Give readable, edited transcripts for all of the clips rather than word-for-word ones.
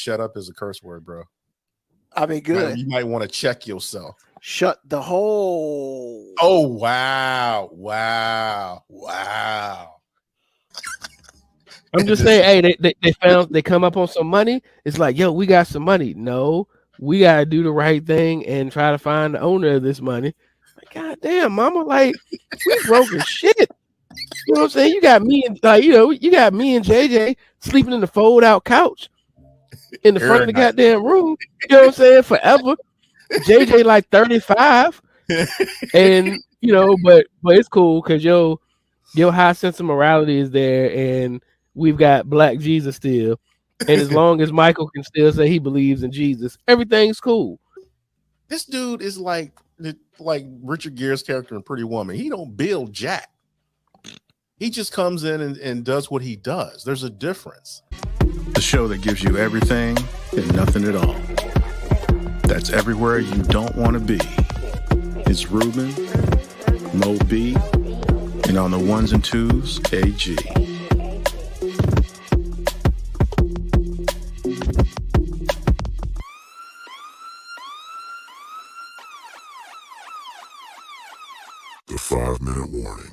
shut up is a curse word, bro. I mean, good. You might want to check yourself. Shut the hole. Oh, wow. I'm just saying, hey, they come up on some money. It's like, yo, we got some money. No, we gotta do the right thing and try to find the owner of this money. Like, God damn, mama, like we broke as shit. You know what I'm saying? You got me and you got me and JJ sleeping in the fold out couch in the front of the goddamn room. You know what I'm saying? Forever. JJ like 35. And but it's cool because your high sense of morality is there, and we've got Black Jesus still. And as long as Michael can still say he believes in Jesus, everything's cool. This dude is like Richard Gere's character in Pretty Woman. He don't build jack. He just comes in and does what he does. There's a difference. The show that gives you everything and nothing at all. That's everywhere you don't want to be. It's Ruben, Mo B, and on the ones and twos, AG. The 5-minute warning.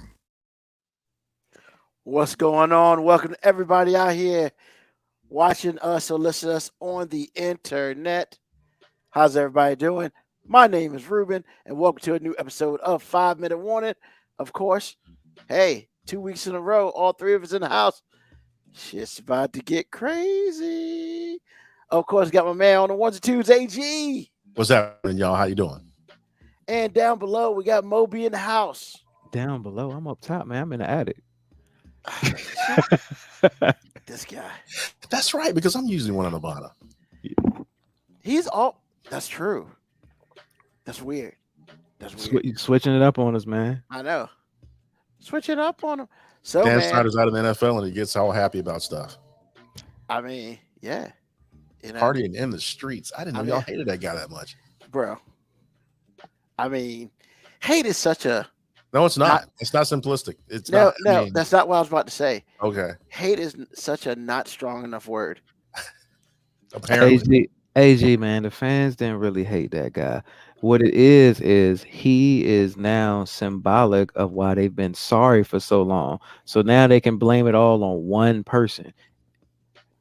What's going on? Welcome to everybody out here watching us or listening to us on the internet. How's everybody doing? My name is Ruben, and welcome to a new episode of 5-Minute Warning. Of course, hey, 2 weeks in a row, all three of us in the house. Shit's about to get crazy. Of course, got my man on the ones and twos, AG. What's happening, y'all? How you doing? And down below, we got Moby in the house. Down below, I'm up top, man. I'm in the attic. This guy. That's right, because I'm usually one on the bottom. He's all. That's true. That's weird. That's weird. Switching it up on us, man. I know. Switching up on him. So Dan man, Snyder's out of the NFL and he gets all happy about stuff. I mean, yeah. Partying in the streets. I didn't know y'all hated that guy that much. Bro. I mean, hate is such a. No, it's not. It's not simplistic. It's no, not. No, that's not what I was about to say. Okay. Hate is such a not strong enough word. Apparently. AG, man, the fans didn't really hate that guy. What it is he is now symbolic of why they've been sorry for so long. So now they can blame it all on one person.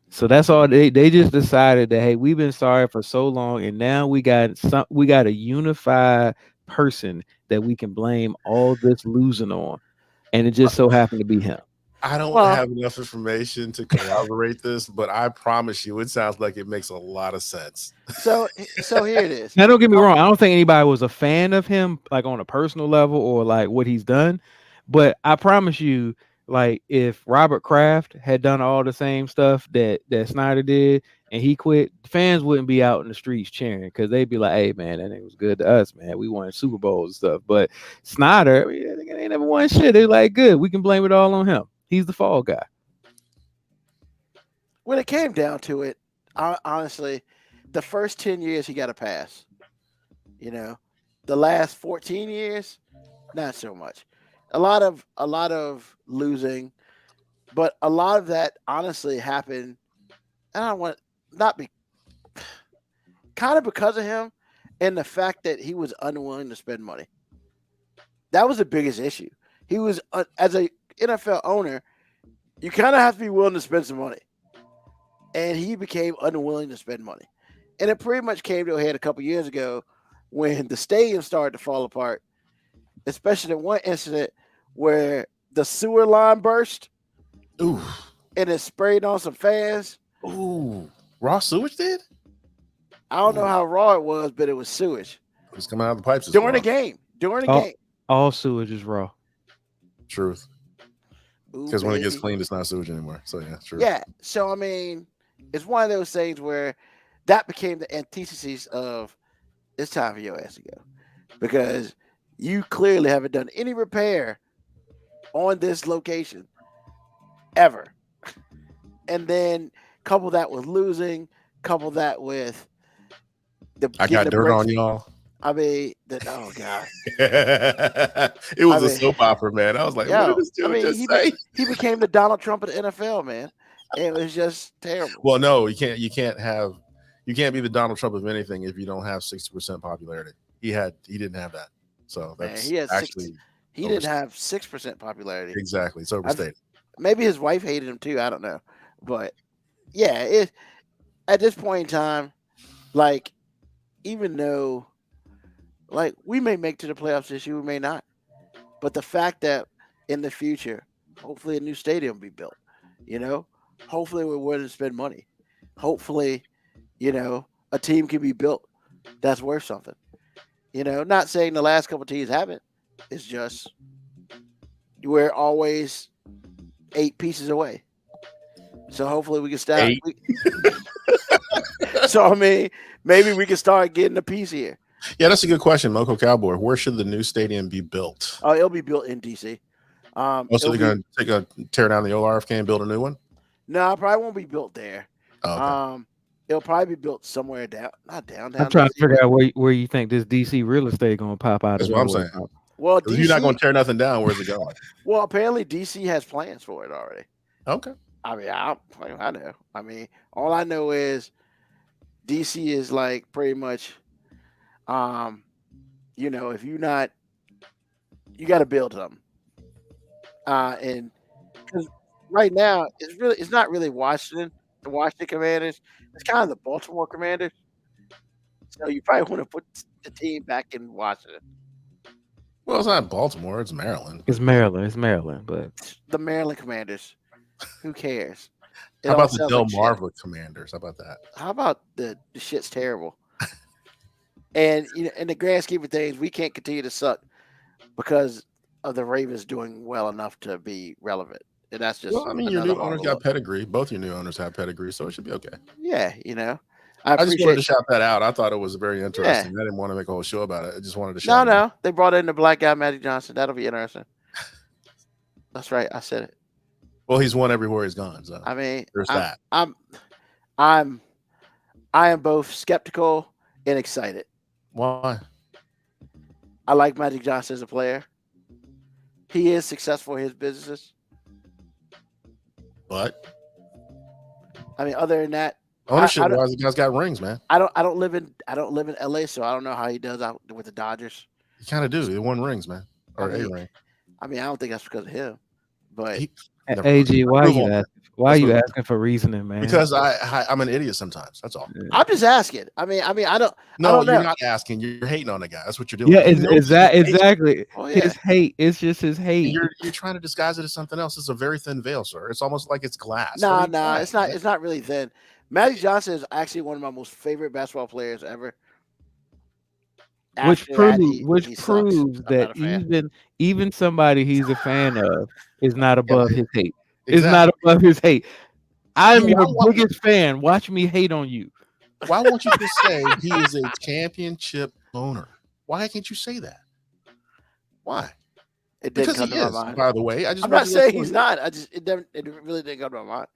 So that's all they just decided that, hey, we've been sorry for so long, and now we got a unified person that we can blame all this losing on. And it just so happened to be him. I don't have enough information to corroborate this, but I promise you it sounds like it makes a lot of sense. So here it is. Now, don't get me wrong. I don't think anybody was a fan of him, like on a personal level or like what he's done. But I promise you, like if Robert Kraft had done all the same stuff that Snyder did and he quit, fans wouldn't be out in the streets cheering because they'd be like, hey, man, that thing was good to us, man. We won Super Bowls and stuff. But Snyder, they never won shit. They're like, good. We can blame it all on him. He's the fall guy. When it came down to it, honestly, the first 10 years he got a pass. The last 14 years, not so much. A lot of losing, but a lot of that honestly happened. And I don't want not be kind of because of him and the fact that he was unwilling to spend money. That was the biggest issue. He was as a NFL owner, you kind of have to be willing to spend some money. And he became unwilling to spend money. And it pretty much came to a head a couple years ago when the stadium started to fall apart, especially in one incident where the sewer line burst. Ooh. And it sprayed on some fans. Ooh. Raw sewage did? I don't know how raw it was, but it was sewage. It was coming out of the pipes. During the game. All sewage is raw. Truth. Because when it gets cleaned, it's not sewage anymore. So yeah, true. Yeah. So I mean, it's one of those things where that became the antithesis of it's time for your ass to go. Because you clearly haven't done any repair on this location ever. And then couple that with losing, couple that with I got dirt on y'all. I mean, oh God. It was a soap opera, man. I was like, what did this dude just say? He became the Donald Trump of the NFL, man. It was just terrible. Well, no, you can't be the Donald Trump of anything if you don't have 60% popularity. He didn't have that. So Man, that's he had actually he didn't have 6% popularity. exactly. It's overstated. Maybe his wife hated him too. I don't know, but yeah, at this point in time, like, even though, like, we may make to the playoffs this year, we may not, but the fact that in the future, hopefully a new stadium will be built, hopefully we're willing to spend money, hopefully, a team can be built that's worth something. Not saying the last couple teams haven't. It's just we're always 8 pieces away. So hopefully we can start. So I mean, maybe we can start getting a piece here. Yeah, that's a good question, Moco Cowboy. Where should the new stadium be built? Oh, it'll be built in DC. So they're going to tear down the old RFK and build a new one? No, it probably won't be built there. Oh, okay. It'll probably be built somewhere not downtown. I'm trying DC. to figure out where you think this DC real estate gonna pop out. That's of what I'm nowhere. saying. Well, You're not going to tear nothing down. Where's it going? Well, apparently DC has plans for it already. Okay. I mean, I know. I mean, all I know is DC is like pretty much, if you're not, you got to build something. And because right now it's not really Washington, the Washington Commanders. It's kind of the Baltimore Commanders. So you probably want to put the team back in Washington. Well, it's not Baltimore. It's Maryland. It's Maryland, but The Maryland Commanders. Who cares? How about the Delmarva Commanders? How about that? How about the shit's terrible? And in the grand scheme of things, we can't continue to suck because of the Ravens doing well enough to be relevant. And that's just. Well, I mean, your new owners got pedigree. Both your new owners have pedigree, so it should be okay. Yeah, I just wanted to shout that out. I thought it was very interesting. I didn't want to make a whole show about it. I just wanted to shout. No, they brought in the black guy, Magic Johnson. That'll be interesting. That's right. I said it. Well, he's won everywhere he's gone. So I mean, there's that. I am both skeptical and excited. Why? I like Magic Johnson as a player. He is successful in his businesses. But I mean, other than that, ownership wise, the guy's got rings, man. I don't live in LA, so I don't know how he does out with the Dodgers. You kind of do. They won rings, man, or a ring. I mean, I don't think that's because of him, but AG, why are you asking for reasoning, man? Because I'm an idiot sometimes. That's all. I'm just asking. I mean, I don't. No, I don't you're know. not asking. You're hating on the guy. That's what you're doing. Yeah, exactly. Oh, yeah. His hate. It's just his hate. You're trying to disguise it as something else. It's a very thin veil, sir. It's almost like it's glass. No, it's not. It's not really thin. Magic Johnson is actually one of my most favorite basketball players ever. Which He proves that even somebody he's a fan of is not above his hate. Exactly. Is not above his hate. I'm your biggest fan. Watch me hate on you. Why won't you just say he is a championship owner? Why can't you say that? Why? It didn't Because come he to is. my mind. By the way, I'm not saying he's not. It really didn't come to my mind.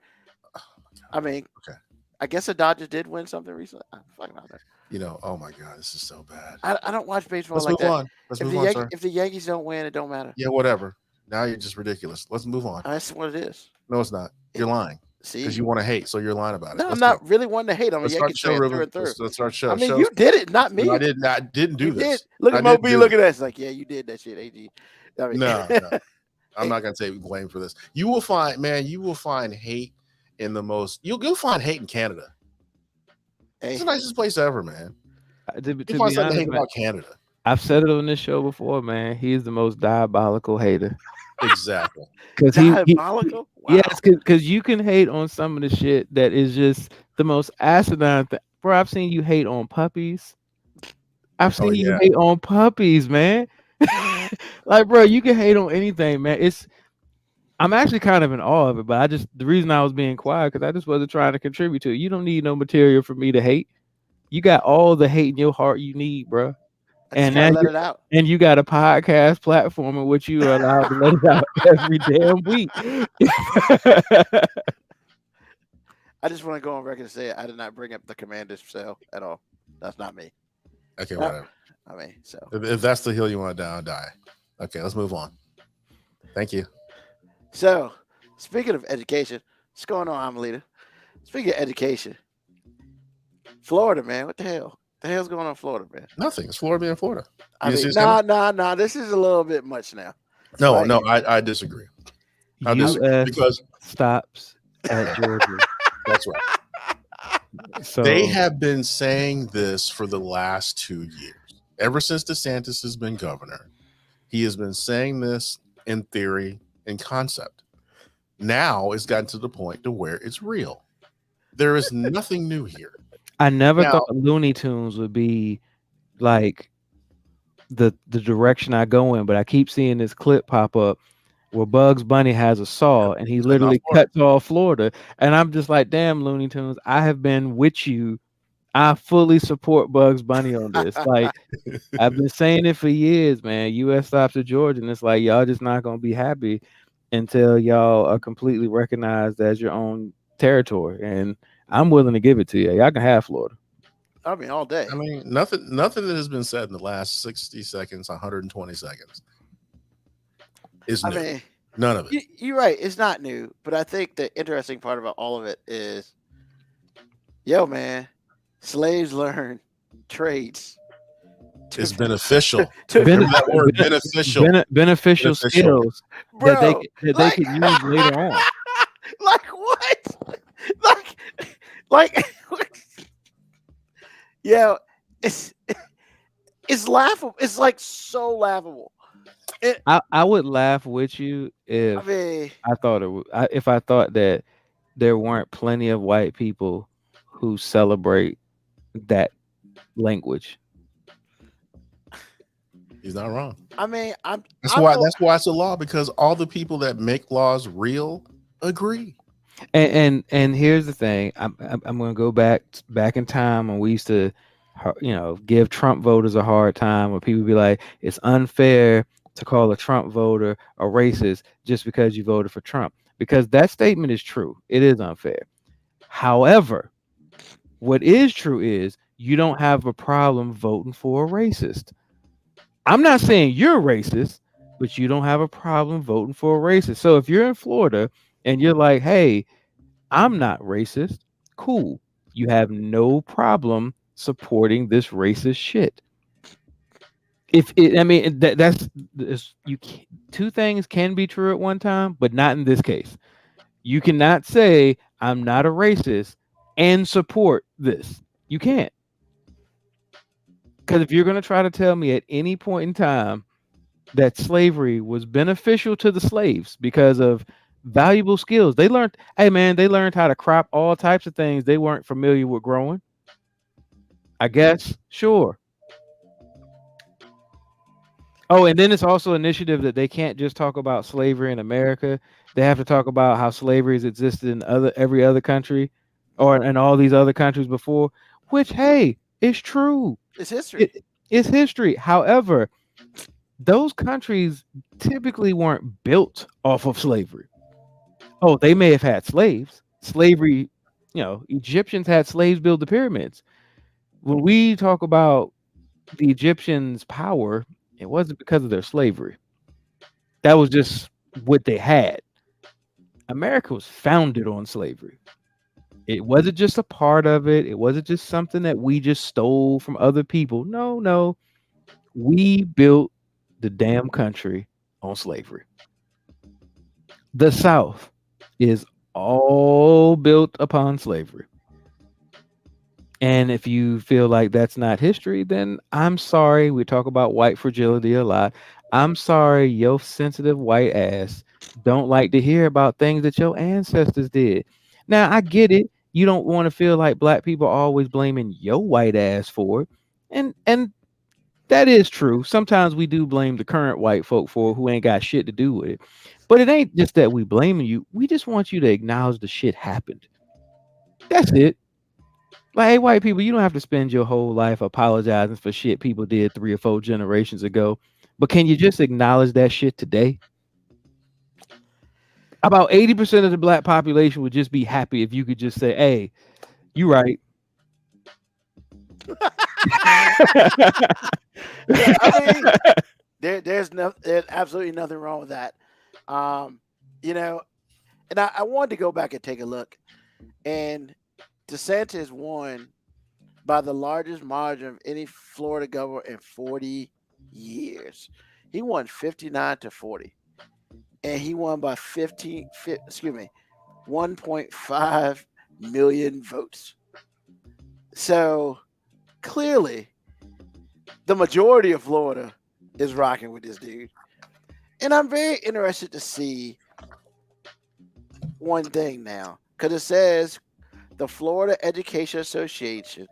I mean, okay. I guess the Dodgers did win something recently. I'm fucking out there. Oh my God, this is so bad. I don't watch baseball Let's like move that. on. Let's move on, sir. If the Yankees don't win, it don't matter. Yeah, whatever. Now you're just ridiculous. Let's move on. That's what it is. No, it's not. You're lying. See, Because you want to hate, so you're lying about it. No, I'm not really wanting to hate on the Let's start Yankees the show, fan Ruben. through and through. Let's start the show. I mean, you did it, not me. No, I didn't do You this. did. Look at I Mo didn't B do looking this. at us like, yeah, you did that shit, AG. I mean, No. I'm not gonna take blame for this. You will find hate in the most. You'll find hate in Canada. It's the nicest place ever, man. To You be find something to honest, hate man, about Canada. I've said it on this show before, man. He is the most diabolical hater. Exactly. Because diabolical. Wow. Yes, because you can hate on some of the shit that is just the most asinine thing. Bro, I've seen you hate on puppies. I've seen you hate on puppies, man. Like, bro, you can hate on anything, man. I'm actually kind of in awe of it, but the reason I was being quiet because I just wasn't trying to contribute to it. You don't need no material for me to hate. You got all the hate in your heart you need, bro. And now let it out. And you got a podcast platform in which you are allowed to let it out every damn week. I just want to go on record and say I did not bring up the Commanders sale at all. That's not me. Okay, whatever. I mean, so if that's the hill you want to die, die. Okay, let's move on. Thank you. So, speaking of education, What's going on, Amelita? Speaking of education, Florida, man, what the hell? The hell's going on in Florida, man? Nothing. It's Florida being Florida. I You mean, see what's nah. This is a little bit much now. No, Like- no, I disagree. I disagree U.S. because stops at Georgia. that's right. So They have been saying this for the last 2 years. Ever since DeSantis has been governor, he has been saying this in theory and concept. Now it's gotten to the point to where it's real. There is nothing new here. I never Now- thought Looney Tunes would be like the direction I go in, but I keep seeing this clip pop up where Bugs Bunny has a saw and he literally Florida. cuts off Florida. And I'm just like, damn, Looney Tunes, I have been with you. I fully support Bugs Bunny on this. Like, I've been saying it for years, man. U.S. stops at Georgia, and it's like, y'all just not going to be happy until y'all are completely recognized as your own territory. And I'm willing to give it to you. Y'all can have Florida. I mean, all day. I mean, nothing that has been said in the last 60 seconds, 120 seconds is I new. mean, None of it. you're right. It's not new, but I think the interesting part about all of it is, yo, man, slaves learn trades. It's beneficial. To- Remember that word, beneficial. Beneficial skills Bro, that they like- could use later on. like what? Like, yeah, it's laughable. It's like so laughable. I would laugh with you if I mean, I thought it would. If I thought that there weren't plenty of white people who celebrate that language. He's not wrong. I'm That's why it's a law, because all the people that make laws real agree. And here's the thing. I'm going to go back in time when we used to, give Trump voters a hard time, where people be like, it's unfair to call a Trump voter a racist just because you voted for Trump, because that statement is true. It is unfair. However, what is true is you don't have a problem voting for a racist. I'm not saying you're racist, but you don't have a problem voting for a racist. So if you're in Florida and you're like, hey, I'm not racist, cool. You have no problem supporting this racist shit. Two things can be true at one time, but not in this case. You cannot say I'm not a racist and support this. You can't. Because if you're going to try to tell me at any point in time that slavery was beneficial to the slaves because of valuable skills, they learned how to crop all types of things they weren't familiar with growing. I guess, sure. Oh, and then it's also an initiative that they can't just talk about slavery in America. They have to talk about how slavery has existed in every other country, or in all these other countries before, which, hey, it's true. it's history. It's history. However, those countries typically weren't built off of slavery. Oh, they may have had slaves. Slavery, Egyptians had slaves build the pyramids. When we talk about the Egyptians' power, it wasn't because of their slavery. That was just what they had. America was founded on slavery. It wasn't just a part of it. It wasn't just something that we just stole from other people. No. We built the damn country on slavery. The South is all built upon slavery. And if you feel like that's not history, then I'm sorry. We talk about white fragility a lot. I'm sorry your sensitive white ass don't like to hear about things that your ancestors did. Now, I get it. You don't want to feel like black people are always blaming your white ass for it. And that is true. Sometimes we do blame the current white folk for it, who ain't got shit to do with it. But it ain't just that we blaming you. We just want you to acknowledge the shit happened. That's it. Like, hey, white people, you don't have to spend your whole life apologizing for shit people did 3 or 4 generations ago. But can you just acknowledge that shit today? About 80% of the black population would just be happy if you could just say, hey, you right. I mean, there's absolutely nothing wrong with that. And I wanted to go back and take a look. And DeSantis won by the largest margin of any Florida governor in 40 years. He won 59-40. And he won by 1.5 million votes. So clearly, the majority of Florida is rocking with this dude. And I'm very interested to see one thing now, because it says the Florida Education Association,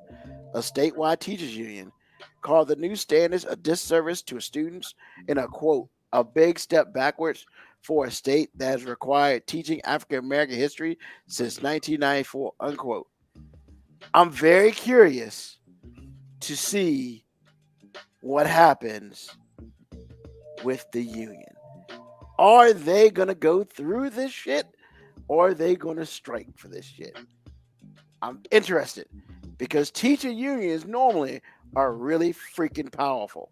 a statewide teachers union, called the new standards a disservice to students and a quote, a big step backwards for a state that has required teaching African American history since 1994, unquote. I'm very curious to see what happens with the union. Are they going to go through this shit, or are they going to strike for this shit? I'm interested because teacher unions normally are really freaking powerful.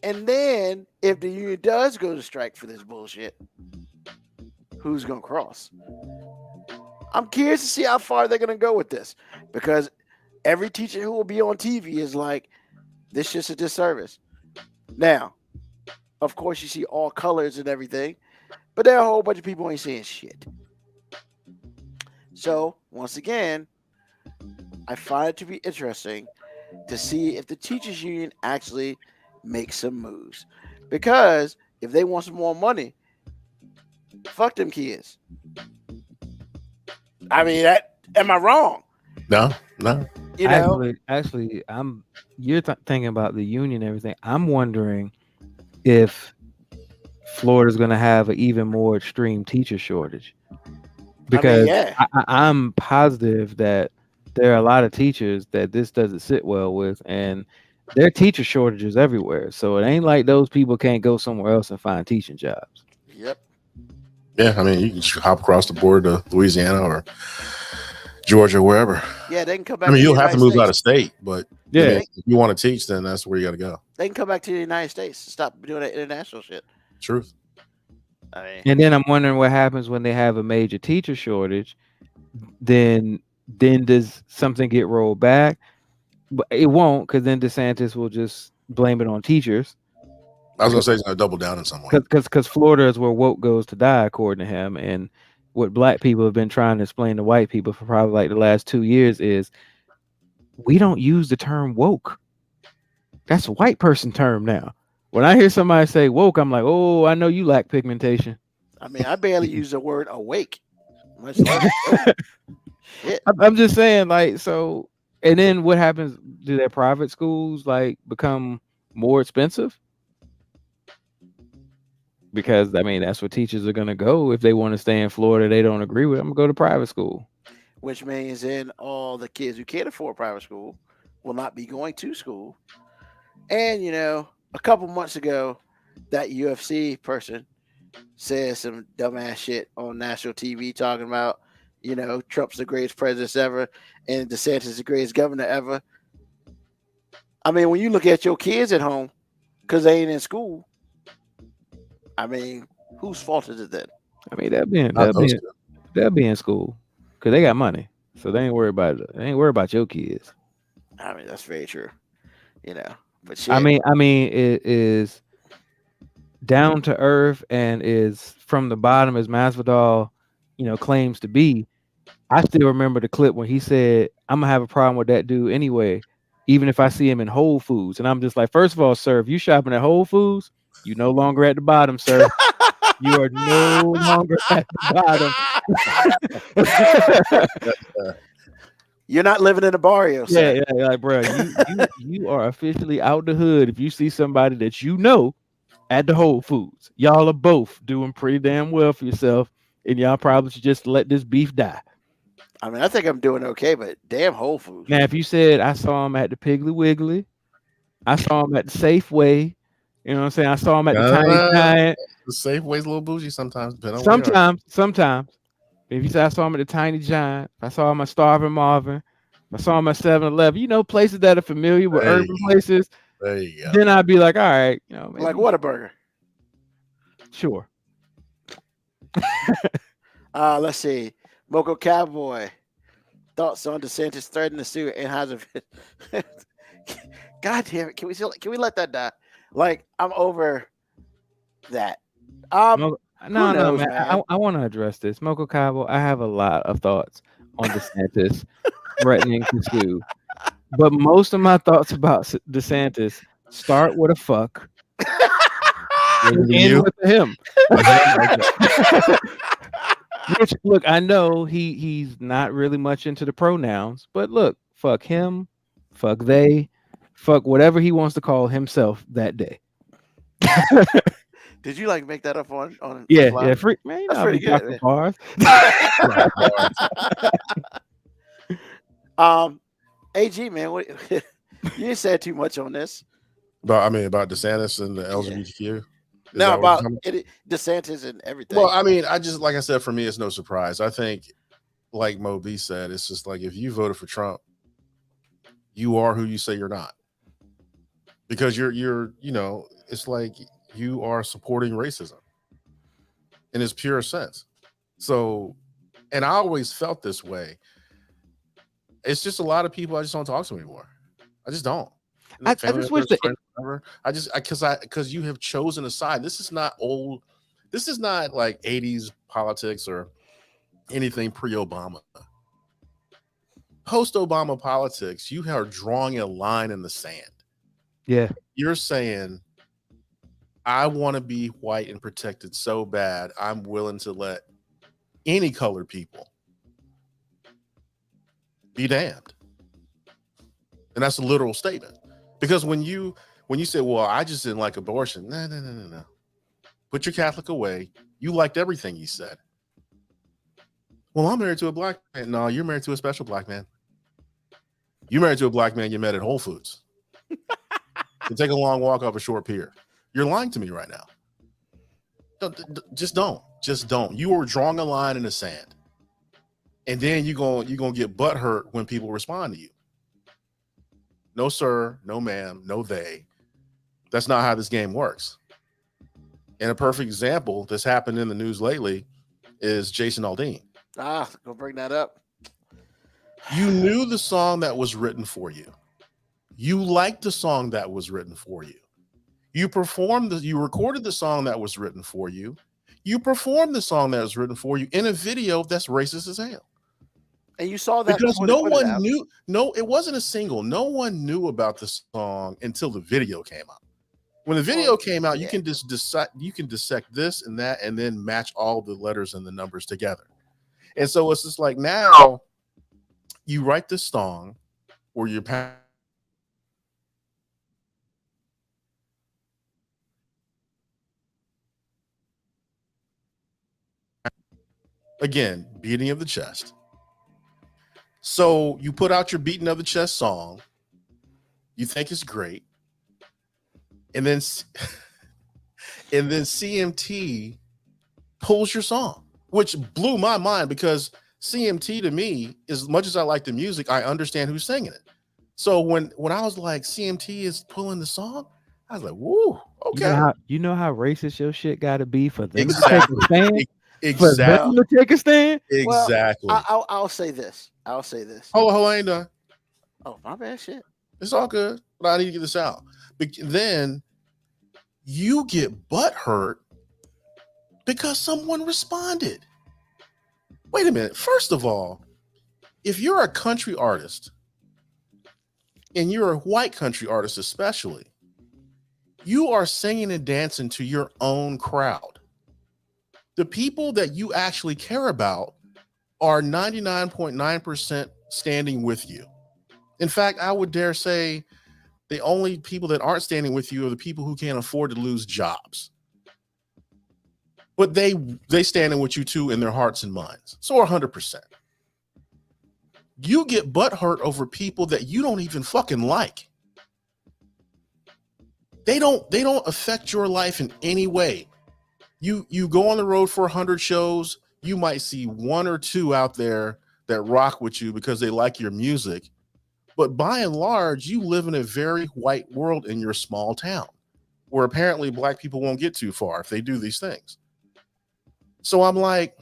And then if the union does go to strike for this bullshit, who's going to cross? I'm curious to see how far they're going to go with this, because every teacher who will be on TV is like, this shit's a disservice. Now, of course, you see all colors and everything, but there are a whole bunch of people who ain't saying shit. So, once again, I find it to be interesting to see if the teachers union actually makes some moves. Because if they want some more money, fuck them kids. I mean, am I wrong? No. You know, Actually, you're thinking about the union and everything. I'm wondering if Florida's going to have an even more extreme teacher shortage, because I'm positive that there are a lot of teachers that this doesn't sit well with, and there are teacher shortages everywhere. So it ain't like those people can't go somewhere else and find teaching jobs. Yep. Yeah, I mean, you can just hop across the border to Louisiana or Georgia, wherever. Yeah, they can come back. I mean, you'll have to move out of state, but yeah, I mean, if you want to teach, then that's where you got to go. They can come back to the United States. Stop doing that international shit. Truth. I mean, and then I'm wondering what happens when they have a major teacher shortage. Then does something get rolled back? But it won't, because then DeSantis will just blame it on teachers. I was gonna say he's gonna double down in some way. Because Florida is where woke goes to die, according to him. And what black people have been trying to explain to white people for probably like the last 2 years is we don't use the term woke. That's a white person term now. When I hear somebody say woke, I'm like, oh, I know you lack pigmentation. I mean, I barely use the word awake. Much less shit. I'm just saying, like, so, and then what happens? Do their private schools like become more expensive? Because I mean, that's where teachers are gonna go if they want to stay in Florida. They don't agree with them, go to private school. Which means then all the kids who can't afford private school will not be going to school. And you know, a couple months ago, that UFC person said some dumbass shit on national TV talking about, you know, Trump's the greatest president ever and DeSantis is the greatest governor ever. I mean, when you look at your kids at home because they ain't in school, I mean, whose fault is it then? I mean, they'll be in school because they got money, so they ain't worried about it. They ain't worried about your kids. I mean, that's very true. You know, but shit. I mean, it is down to earth and is from the bottom as Masvidal, you know, claims to be. I still remember the clip when he said, "I'm gonna have a problem with that dude anyway, even if I see him in Whole Foods." And I'm just like, first of all, sir, if you shopping at Whole Foods, you no longer at the bottom, sir. You are no longer at the bottom. You're not living in a barrio, sir. Yeah, like, bro, you are officially out the hood if you see somebody that you know at the Whole Foods. Y'all are both doing pretty damn well for yourself, and y'all probably should just let this beef die. I mean, I think I'm doing okay, but damn Whole Foods. Now, if you said I saw him at the Piggly Wiggly, I saw him at the Safeway, you know what I'm saying? I saw him at the Tiny Giant. The Safeway's a little bougie sometimes. Sometimes. If you say I saw him at the Tiny Giant, if I saw him at Starving Marvin, if I saw him at 7-Eleven, you know, places that are familiar with urban places, there you go. then I'd be like, all right, you know, maybe. Like Whataburger. Sure. Let's see. Moco Cowboy. Thoughts on DeSantis threatening to sue Anheuser? God damn it! Can we let that die? Like, I'm over that. No, who no, knows, man. man? I want to address this. Moco Cabo, I have a lot of thoughts on DeSantis threatening to sue. But most of my thoughts about DeSantis start with a fuck and end You? with a him. Which, look, I know he's not really much into the pronouns, but look, fuck him, fuck they, fuck whatever he wants to call himself that day. Did you like make that up on Yeah, fly? yeah, free, man. You That's know, I pretty be good, dropping man. bars. AG, man, what, you didn't say too much on this. About DeSantis and the LGBTQ. Is No, that what about you're talking DeSantis and everything. Well, I mean, like I said, for me, it's no surprise. I think, like Mo B said, it's just like if you voted for Trump, you are who you say you're not, because you're it's like you are supporting racism in its pure sense. So, and I always felt this way. It's just a lot of people I just don't talk to anymore. I just don't. I just wish that because you have chosen a side. This is not old. This is not like 80s politics or anything pre-Obama. Post-Obama politics, you are drawing a line in the sand. Yeah. You're saying, I want to be white and protected so bad, I'm willing to let any colored people be damned. And that's a literal statement. Because when you say, well, I just didn't like abortion, no. Put your Catholic away. You liked everything he said. Well, I'm married to a black man. No, you're married to a special black man. You're married to a black man you met at Whole Foods. To take a long walk off a short pier. You're lying to me right now. Just don't. You are drawing a line in the sand. And then you're gonna get butthurt when people respond to you. No, sir, no, ma'am, no, they. That's not how this game works. And a perfect example that's happened in the news lately is Jason Aldean. Go bring that up. You knew the song that was written for you. You liked the song that was written for you. You recorded the song that was written for you. You performed the song that was written for you in a video that's racist as hell. And you saw that because no one knew. No, it wasn't a single. No one knew about the song until the video came out. When the video came out, you can just decide, you can dissect this and that, and then match all the letters and the numbers together. And so it's just like now you write this song or you're again, beating of the chest. So you put out your beating of the chest song. You think it's great. And then CMT pulls your song, which blew my mind because CMT to me, as much as I like the music, I understand who's singing it. So when I was like, CMT is pulling the song, I was like, woo, okay. You know how racist your shit got to be for them exactly. to take a stand? Exactly. For them to take a stand? Exactly. Well, I'll say this. Oh, I ain't done. Oh, my bad shit. It's all good, but I need to get this out. But then you get butthurt because someone responded. Wait a minute. First of all, if you're a country artist, and you're a white country artist especially, you are singing and dancing to your own crowd. The people that you actually care about are 99.9% standing with you. In fact, I would dare say the only people that aren't standing with you are the people who can't afford to lose jobs. But they standing with you too in their hearts and minds. So 100%. You get butthurt over people that you don't even fucking like. They don't affect your life in any way. You go on the road for 100 shows, you might see one or two out there that rock with you because they like your music. But by and large, you live in a very white world in your small town where apparently black people won't get too far if they do these things. So I'm like,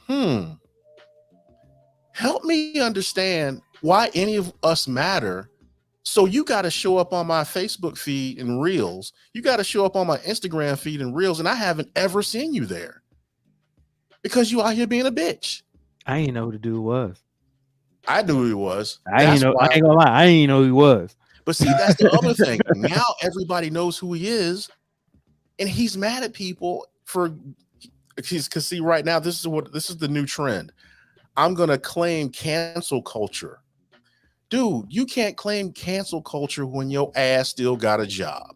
help me understand why any of us matter. So you got to show up on my Facebook feed and reels. You got to show up on my Instagram feed and reels. And I haven't ever seen you there because you out here being a bitch. I ain't know who the dude was. I knew who he was. I ain't gonna lie. I ain't know who he was. But see, that's the other thing. Now everybody knows who he is. And he's mad at people because see, right now, this is the new trend. I'm going to claim cancel culture. Dude, you can't claim cancel culture when your ass still got a job.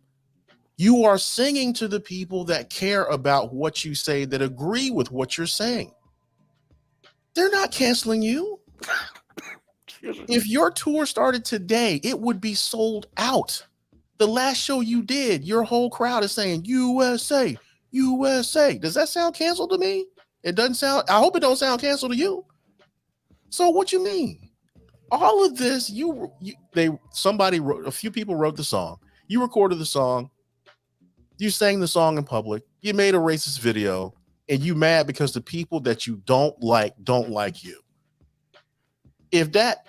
You are singing to the people that care about what you say, that agree with what you're saying. They're not canceling you. If your tour started today, it would be sold out. The last show you did, your whole crowd is saying USA, USA. Does that sound canceled to me? It doesn't sound. I hope it don't sound canceled to you. So what you mean? All of this, somebody wrote, a few people wrote the song. You recorded the song. You sang the song in public. You made a racist video, and you mad because the people that you don't like you. If that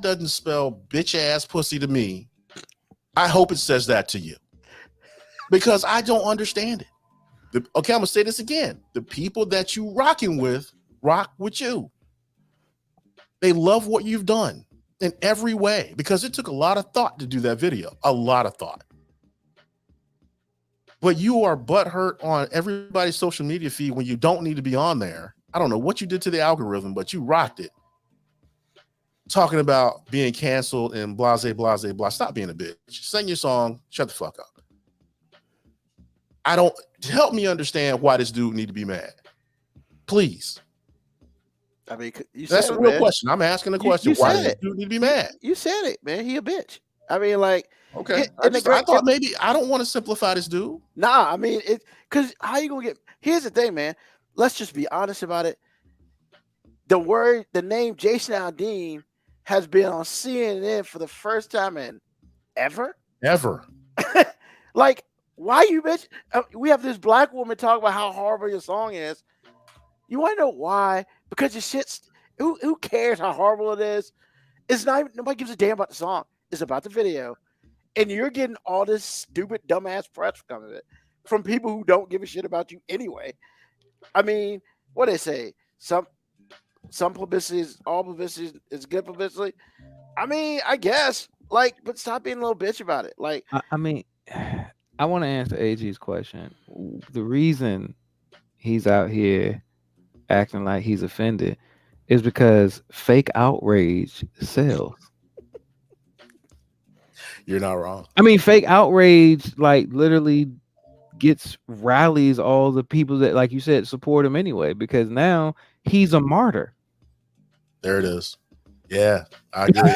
doesn't spell bitch ass pussy to me, I hope it says that to you, because I don't understand it. Okay, I'm gonna say this again. The people that you rock with you. They love what you've done in every way, because it took a lot of thought to do that video. A lot of thought. But you are butthurt on everybody's social media feed when you don't need to be on there. I don't know what you did to the algorithm, but you rocked it. Talking about being canceled and blah, blah, blah. Stop being a bitch. Sing your song. Shut the fuck up. Help me understand why this dude need to be mad. Please. I mean, that's a real question. I'm asking a question. Why does this dude need to be mad? You said it, man. He a bitch. I mean, like, okay. I thought maybe I don't want to simplify this dude. Nah, I mean, because how you gonna get? Here's the thing, man. Let's just be honest about it. The name Jason Aldean has been on CNN for the first time in ever. Like, why you bitch? We have this black woman talk about how horrible your song is. You want to know why? Because your shit's who cares how horrible it is? It's not even, nobody gives a damn about the song. It's about the video. And you're getting all this stupid, dumbass press from it from people who don't give a shit about you anyway. I mean, what they say? Some publicity all publicity is good publicity. I mean, I guess. Like, but stop being a little bitch about it. Like, I mean, I want to answer AG's question. The reason he's out here acting like he's offended is because fake outrage sells. You're not wrong. I mean, fake outrage like literally rallies all the people that, like you said, support him anyway, because now he's a martyr. There it is. Yeah, I agree.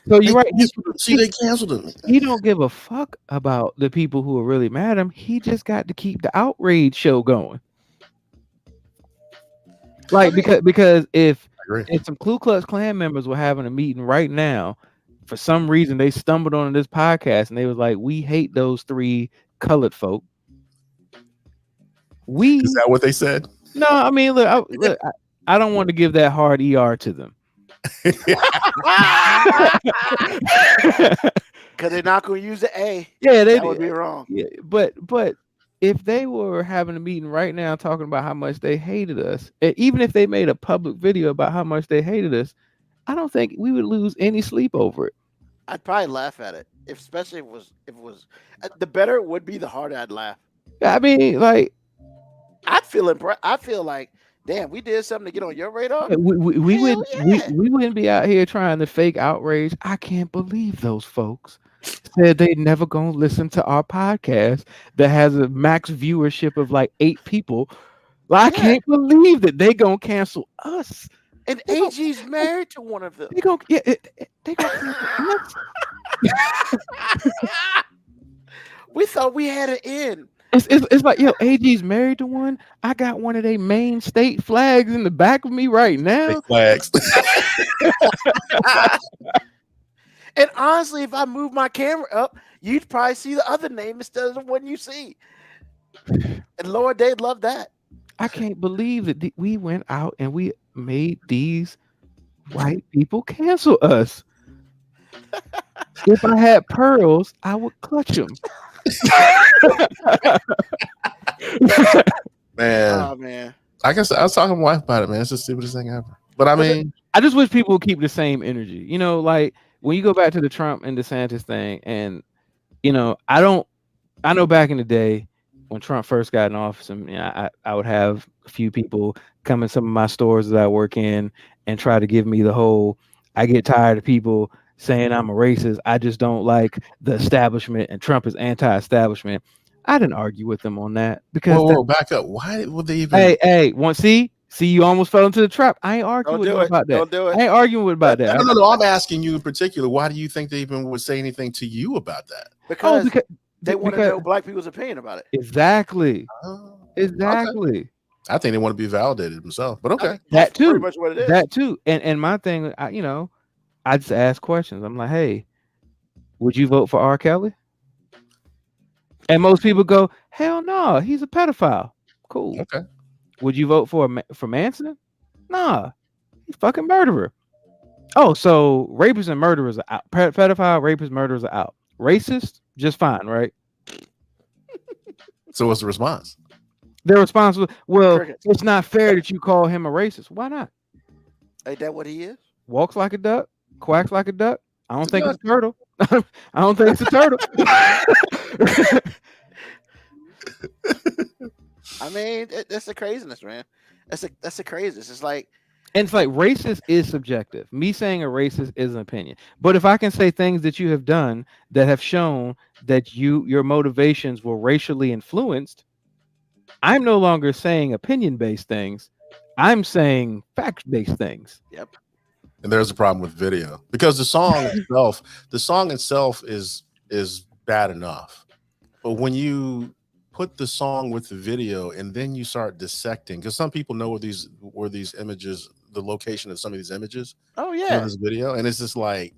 So you're right. They canceled him. He don't give a fuck about the people who are really mad at him. He just got to keep the outrage show going. Like, because if some Ku Klux Klan members were having a meeting right now, for some reason they stumbled on this podcast and they was like, "We hate those 3 colored folk." Is that what they said? No, I mean, look, I don't want to give that hard ER to them. Because they're not going to use the A. Yeah, that would be wrong. Yeah, but if they were having a meeting right now talking about how much they hated us, even if they made a public video about how much they hated us, I don't think we would lose any sleep over it. I'd probably laugh at it, especially if it was the better it would be, the harder I'd laugh. I mean, like, I feel like, damn, we did something to get on your radar. We wouldn't be out here trying to fake outrage. I can't believe those folks said they never gonna listen to our podcast that has a max viewership of like 8 people. Like, I can't believe that they gonna cancel us. And AG's married to one of them. They gonna cancel us. We thought we had an end. It's like, yo, AG's married to one. I got one of their main state flags in the back of me right now. Flags. And honestly, if I move my camera up, you'd probably see the other name instead of the one you see. And Lord, they'd love that. I can't believe that we went out and we made these white people cancel us. If I had pearls, I would clutch them. Man, Oh man. I guess I was talking to my wife about it, man. It's the stupidest thing ever. But I mean, I just wish people would keep the same energy. You know, like when you go back to the Trump and DeSantis thing, and you know, I know back in the day when Trump first got in office, and you know, I would have a few people come in some of my stores that I work in and try to give me the whole, I get tired of people saying I'm a racist. I just don't like the establishment, and Trump is anti-establishment. I didn't argue with them on that because whoa, back up. Why would they even? hey, see, you almost fell into the trap. I ain't arguing with them about that. Don't do it. I ain't arguing about that. No. I'm asking you in particular. Why do you think they even would say anything to you about that? Because they want to know black people's opinion about it. Exactly. Oh, Exactly. okay. I think they want to be validated themselves, but okay. That too. Pretty much what it is. That too. And my thing, you know, I just ask questions. I'm like, hey, would you vote for R. Kelly? And most people go, hell no, he's a pedophile. Cool. Okay. Would you vote for Manson? Nah, he's fucking murderer. Oh, so rapists and murderers are out. Pedophile, rapists, murderers are out. Racist, just fine, right? So what's the response? They're responsible. Well, Crickets. it's not fair that you call him a racist. Why not? Ain't that what he is? Walks like a duck, quacks like a duck. I don't think it's a turtle. I don't think it's a turtle. I mean, that's the craziness, man. That's the craziness. It's like, And it's like racist is subjective. Me saying a racist is an opinion. But if I can say things that you have done that have shown that your motivations were racially influenced, I'm no longer saying opinion-based things. I'm saying fact-based things. yep. And there's a problem with video because the song itself is bad enough. But when you put the song with the video and then you start dissecting, because some people know where these images, the location of some of these images Oh in yeah. this video, and it's just like,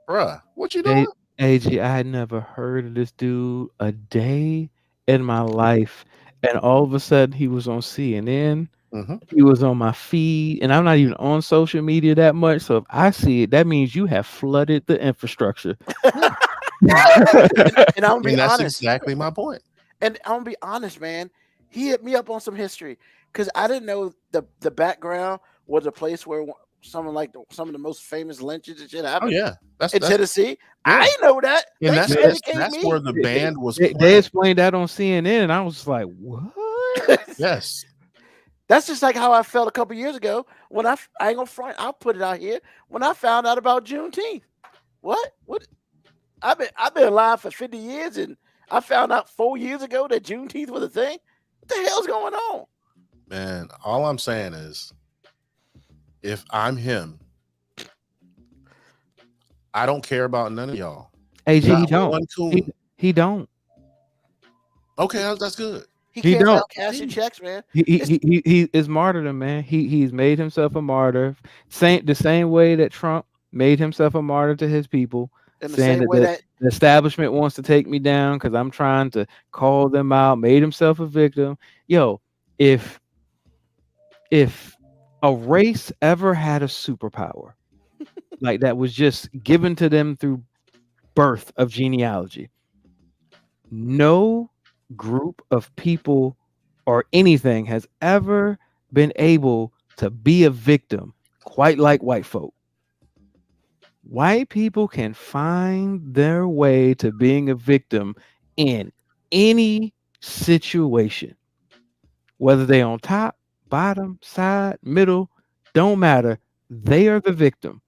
bruh, what you doing? AG, I had never heard of this dude a day in my life. And all of a sudden he was on CNN. Mhm. He was on my feed, and I'm not even on social media that much. So if I see it, that means you have flooded the infrastructure. And I'm gonna I mean, be that's honest. exactly my point. And I'm gonna be honest, man. He hit me up on some history because I didn't know the background was a place where some of the most famous lynches and shit Oh happened yeah, that's in Tennessee. I yeah. didn't know that. and They that's educated that's me. where the band was. They playing. explained that on CNN, and I was just like, what? Yes, That's just like how I felt a couple years ago when I ain't gonna front. I'll put it out here when I found out about Juneteenth. What? I've been alive for 50 years, and I found out 4 years ago that Juneteenth was a thing. What the hell's going on? man. All I'm saying is, if I'm him, I don't care about none of y'all. AG, Not he don't. one coon. He don't. Okay, that's good. He He cares don't. about cashing checks, man. He is martyrdom, man. He's made himself a martyr. The same way that Trump made himself a martyr to his people, In the saying same way that the establishment wants to take me down because I'm trying to call them out, made himself a victim. Yo, if a race ever had a superpower like that was just given to them through birth of genealogy, no group of people or anything has ever been able to be a victim quite like white folk. White people can find their way to being a victim in any situation, whether they on top, bottom, side, middle, don't matter. They are the victim.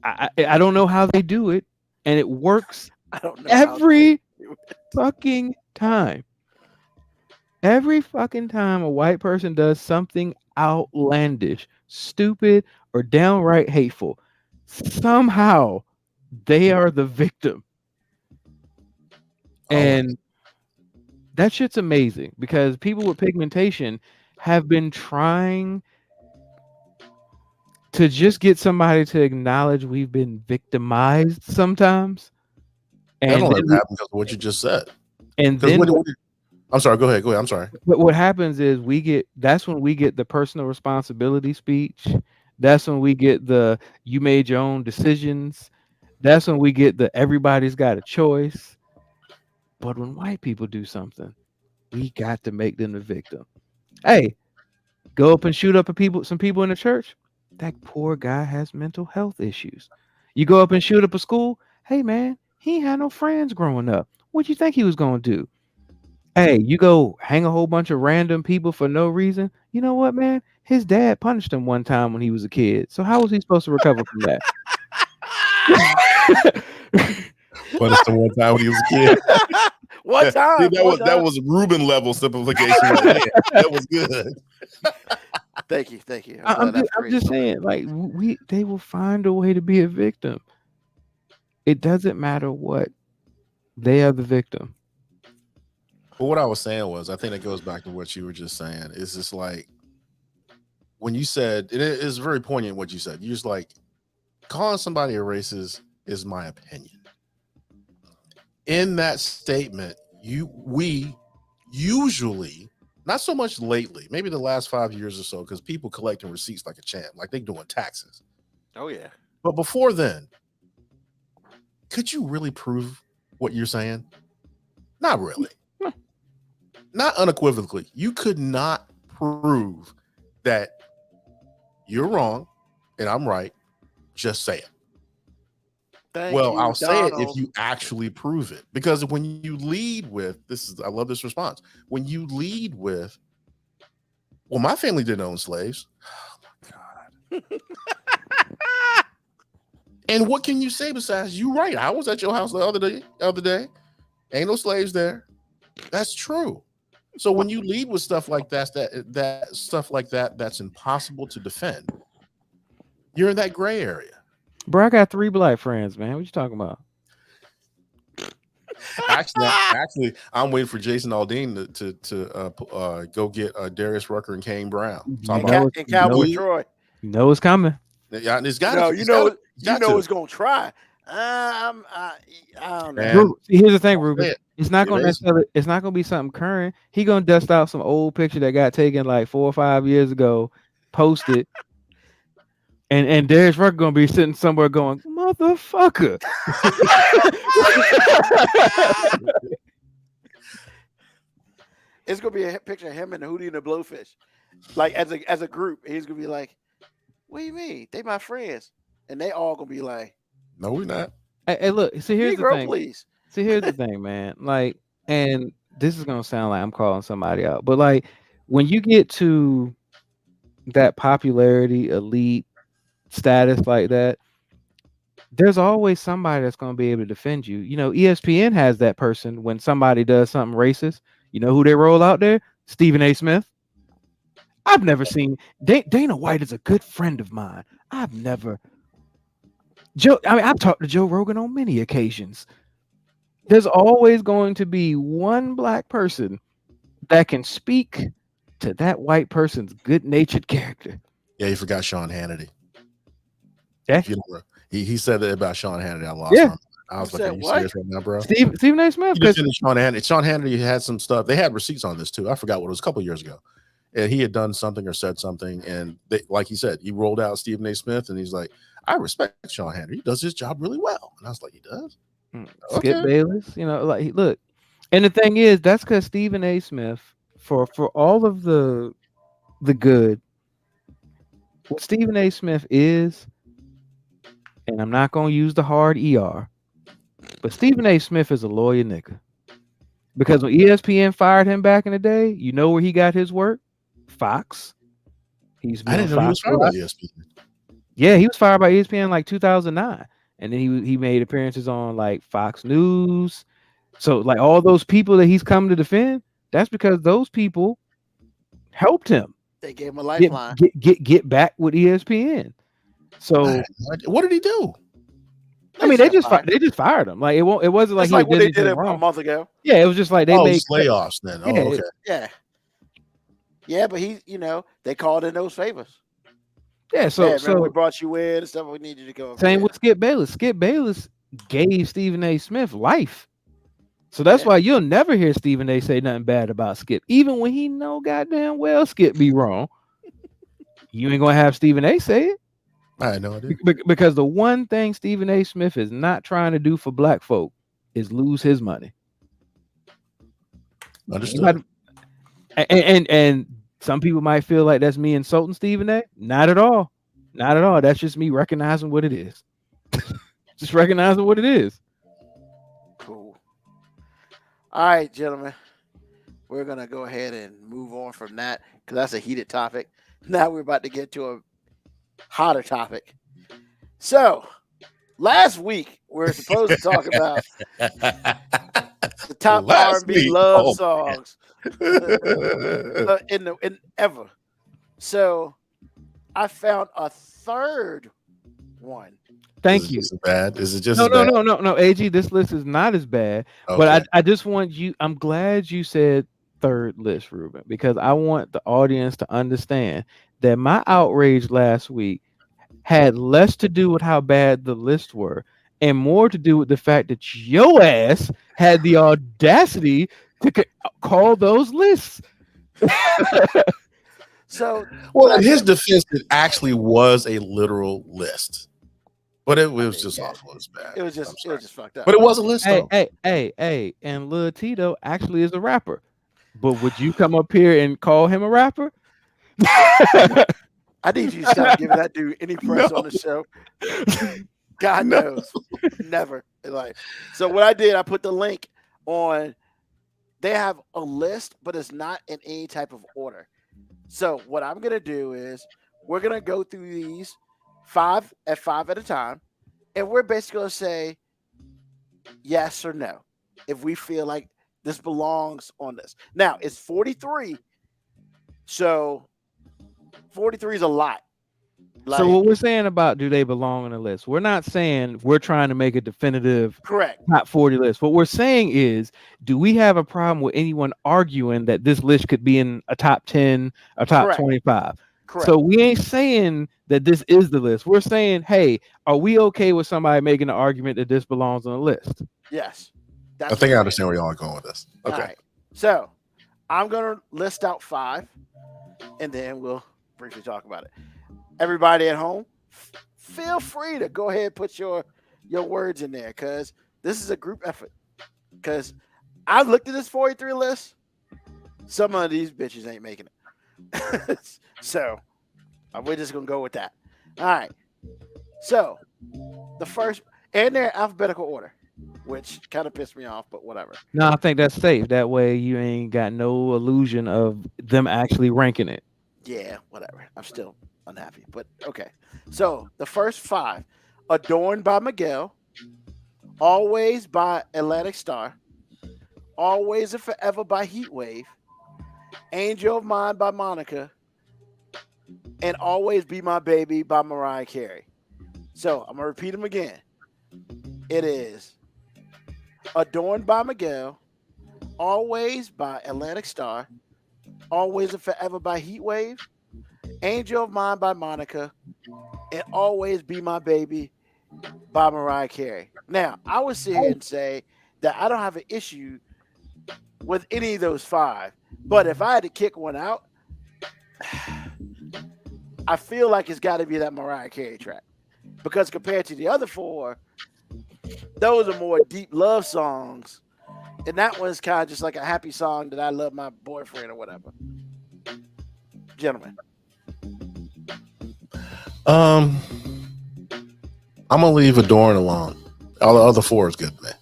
I don't know how they do it, and it works I don't know how every fucking time. Every fucking time a white person does something outlandish, stupid, or downright hateful, somehow they are the victim. And that shit's amazing because people with pigmentation have been trying to just get somebody to acknowledge we've been victimized sometimes. That And don't then, ever happen because of what you just said. and 'Cause then I'm sorry. Go ahead. I'm sorry. what happens is that's when we get the personal responsibility speech. That's when we get the you made your own decisions. That's when we get the everybody's got a choice. But when white people do something, we got to make them the victim. Hey, go up and shoot up some people in the church. That poor guy has mental health issues. You go up and shoot up a school. Hey man, he ain't had no friends growing up. What you think he was gonna do? Hey, you go hang a whole bunch of random people for no reason. You know what, man? His dad punished him one time when he was a kid. So how was he supposed to recover from that? Punished him one time when he was a kid. One time. That was Ruben level simplification. Right there. That was good. Thank you. I'm just saying, like they will find a way to be a victim. It doesn't matter what. They are the victim. But what I was saying was, I think it goes back to what you were just saying. It's just like when you said it is very poignant what you said. You're just like calling somebody a racist is my opinion. In that statement, we usually, not so much lately, maybe the last 5 years or so, because people collecting receipts like a champ, like they doing taxes. Oh yeah. But before then, could you really prove what you're saying? Not really. Not unequivocally. You could not prove that you're wrong and I'm right. Just say it. I'll say it if you actually prove it. Because when you lead with I love this response. When you lead with, well, my family didn't own slaves. Oh my God. And what can you say besides you right? I was at your house the other day. Ain't no slaves there. That's true. So when you lead with stuff like that stuff like that, that's impossible to defend. You're in that gray area. Bro, I got 3 black friends, man. What you talking about? Actually, I'm waiting for Jason Aldean to go get Darius Rucker and Kane Brown. And Cowboy Troy. You know it's coming. Yeah, it's got. You know it's gonna try. I don't know. See, here's the thing, Ruben. It's not gonna be something current. He gonna dust out some old picture that got taken like 4 or 5 years ago, post it, and Darius Rucker gonna be sitting somewhere going, motherfucker. It's gonna be a picture of him and Hootie and the Blowfish, like as a group. He's gonna be like, "What do you mean? They my friends," and they all gonna be like, "No, we're not." Hey, look. See, here's the thing. Please. See, here's the thing, man. Like, and this is gonna sound like I'm calling somebody out, but like, when you get to that popularity, elite status like that, there's always somebody that's gonna be able to defend you. You know, ESPN has that person when somebody does something racist. You know who they roll out there? Stephen A. Smith. I've never seen Dana White is a good friend of mine. I've talked to Joe Rogan on many occasions. There's always going to be one black person that can speak to that white person's good-natured character. Yeah, you forgot Sean Hannity. Yeah, he said that about Sean Hannity. I lost him. I was like, "Are you serious right now, bro?" Stephen A. Smith. Sean Hannity had some stuff. They had receipts on this too. I forgot what it was, a couple years ago. And he had done something or said something, and like he said, he rolled out Stephen A. Smith, and he's like, "I respect Sean Hannity. He does his job really well." And I was like, "He does." Skip Bayless, you know, like look, and the thing is, that's because Stephen A. Smith, for all of the good, what Stephen A. Smith is, and I'm not gonna use the hard ER, but Stephen A. Smith is a lawyer nigga. Because when ESPN fired him back in the day, you know where he got his work? Fox. I didn't know he was fired by ESPN. Yeah, he was fired by ESPN in like 2009. And then he made appearances on like Fox News. So like all those people that he's come to defend, that's because those people helped him. They gave him a lifeline. Get back with ESPN. So what did he do? I mean, they just fired him. Like it wasn't like, what they did a month ago. Yeah, it was just like they made layoffs then. Yeah, okay. Yeah, but they called in those favors. Yeah, so we brought you in and stuff. We need you to go. Same with Skip Bayless. Skip Bayless gave Stephen A. Smith life. So that's why you'll never hear Stephen A. say nothing bad about Skip, even when he know goddamn well Skip be wrong. You ain't gonna have Stephen A. say it. I had no idea. Because the one thing Stephen A. Smith is not trying to do for black folk is lose his money. Understood. And some people might feel like that's me insulting Stephen A. Not at all. Not at all. That's just me recognizing what it is. Just recognizing what it is. Cool. All right, gentlemen. We're going to go ahead and move on from that because that's a heated topic. Now we're about to get to a hotter topic. So, last week, we were supposed to talk about the top Last R&B week? love Oh, songs in ever. So, I found a third one. Thank you. Is it bad? Is it just No, AG, this list is not as bad. Okay. But I just want you, I'm glad you said third list, Ruben, because I want the audience to understand that my outrage last week had less to do with how bad the lists were and more to do with the fact that your ass had the audacity to call those lists. So, well, in his defense, it actually was a literal list. But it was just awful. It was bad. It was just fucked up. But it was a list, though. Hey, and Lil Tito actually is a rapper. But would you come up here and call him a rapper? I need you to stop giving that dude any press on the show. God knows. Never. Like, so what I did, I put the link on. They have a list, but it's not in any type of order. So what I'm going to do is we're going to go through these five at a time. And we're basically going to say yes or no if we feel like this belongs on this. Now, it's 43. So 43 is a lot. So what we're saying about do they belong on the list? We're not saying we're trying to make a definitive correct top 40 list. What we're saying is, do we have a problem with anyone arguing that this list could be in a top 10, a top correct 25? Correct. So we ain't saying that this is the list. We're saying, hey, are we okay with somebody making an argument that this belongs on the list? Yes. I think I understand where y'all are going with this. Okay. All right. So I'm going to list out 5, and then we'll briefly talk about it. Everybody at home, feel free to go ahead and put your words in there because this is a group effort. Because I've looked at this 43 list. Some of these bitches ain't making it. So we're just going to go with that. All right. So the first, and they're in alphabetical order, which kind of pissed me off, but whatever. No, I think that's safe. That way you ain't got no illusion of them actually ranking it. Yeah, whatever. I'm still unhappy, but okay. So the first 5: Adorned by Miguel, Always by Atlantic Star, Always and Forever by Heatwave, Angel of Mine by Monica, and Always Be My Baby by Mariah Carey. So I'm gonna repeat them again. It is Adorned by Miguel, Always by Atlantic Star, Always and Forever by Heatwave, Angel of Mine by Monica, and Always Be My Baby by Mariah Carey. Now, I would sit here and say that I don't have an issue with any of those 5, but if I had to kick one out, I feel like it's got to be that Mariah Carey track because compared to the other 4, those are more deep love songs, and that one's kind of just like a happy song that I love my boyfriend or whatever. Gentlemen. I'm gonna leave Adorn alone. All the other 4 is good, man.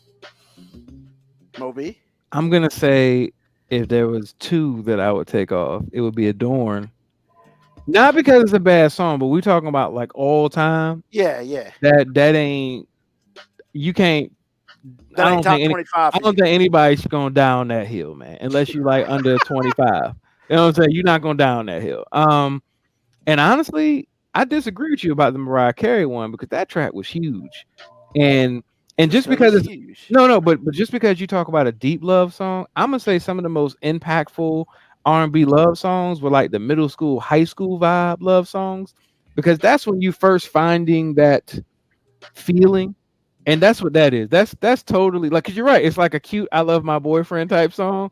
Moby. I'm gonna say if there was 2 that I would take off, it would be Adorn. Not because it's a bad song, but we're talking about like all time. Yeah. That ain't. You can't. That I ain't don't top think 25. I don't think anybody's going down that hill, man. Unless you like under 25. You know what I'm saying? You're not going down that hill. And honestly, I disagree with you about the Mariah Carey one because that track was huge. And just because it's huge. No, but just because you talk about a deep love song, I'm gonna say some of the most impactful R&B love songs were like the middle school, high school vibe love songs, because that's when you first finding that feeling And that's what that is. That's totally like, cause you're right. It's like a cute "I love my boyfriend" type song,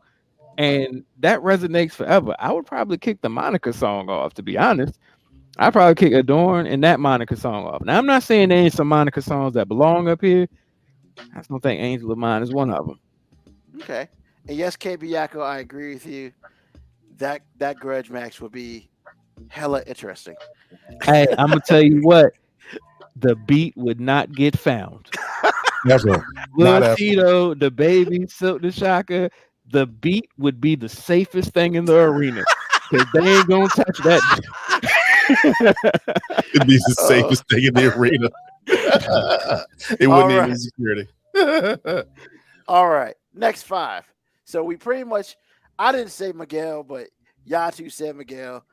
and that resonates forever. I would probably kick the Monica song off, to be honest. I'd probably kick Adorn and that Monica song off. Now I'm not saying there ain't some Monica songs that belong up here. I just don't think Angel of Mine is one of them. Okay. And yes, KB Yako, I agree with you. That grudge match would be hella interesting. Hey, I'm gonna tell you what, the beat would not get found. Never. Lil Not ever. Tito, the baby, Silk the Shocker, the beat would be the safest thing in the arena. Because they ain't gonna touch that. It'd be the safest thing in the arena. It wouldn't even need security. All right. Next 5. So we pretty much, I didn't say Miguel, but Yatu said Miguel.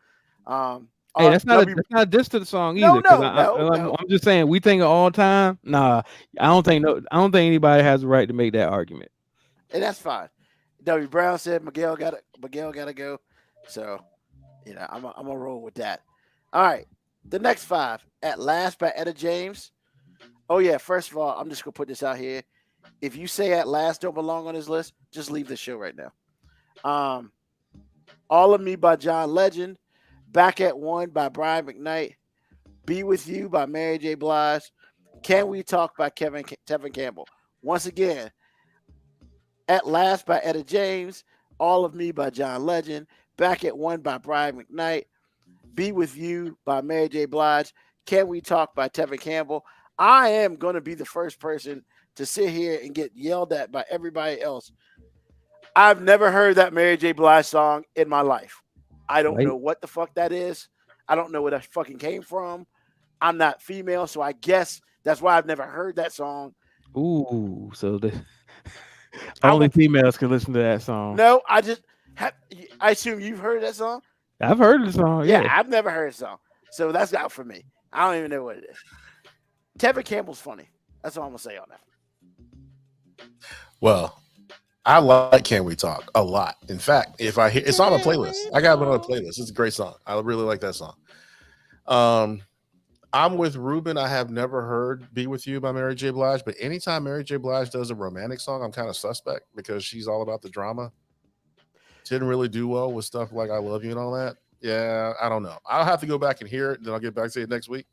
Hey, that's not a diss to the song either. No. I'm just saying, we think of all time. Nah, I don't think anybody has the right to make that argument. And that's fine. W. Brown said Miguel gotta go. So, I'm gonna roll with that. All right. The next 5. At Last by Etta James. Oh yeah, first of all, I'm just gonna put this out here. If you say At Last don't belong on this list, just leave the show right now. All of Me by John Legend. Back at One by Brian McKnight. Be With You by Mary J. Blige. Can We Talk by Tevin Campbell. Once again, At Last by Etta James. All of Me by John Legend. Back at One by Brian McKnight. Be With You by Mary J. Blige. Can We Talk by Tevin Campbell. I am going to be the first person to sit here and get yelled at by everybody else. I've never heard that Mary J. Blige song in my life. I don't know what the fuck that is. I don't know where that fucking came from. I'm not female, so I guess that's why I've never heard that song. Ooh, so the only females can listen to that song. No, I assume you've heard that song. I've heard the song. Yeah, I've never heard the song, so that's out for me. I don't even know what it is. Tevin Campbell's funny. That's all I'm gonna say on that. Well, I like Can We Talk a lot. In fact, if I hear it's on a playlist, I got it on a playlist. It's a great song. I really like that song. I'm with Ruben. I have never heard Be With You by Mary J. Blige, but anytime Mary J. Blige does a romantic song, I'm kind of suspect because she's all about the drama. She didn't really do well with stuff like I Love You and all that. Yeah, I don't know. I'll have to go back and hear it, then I'll get back to it next week.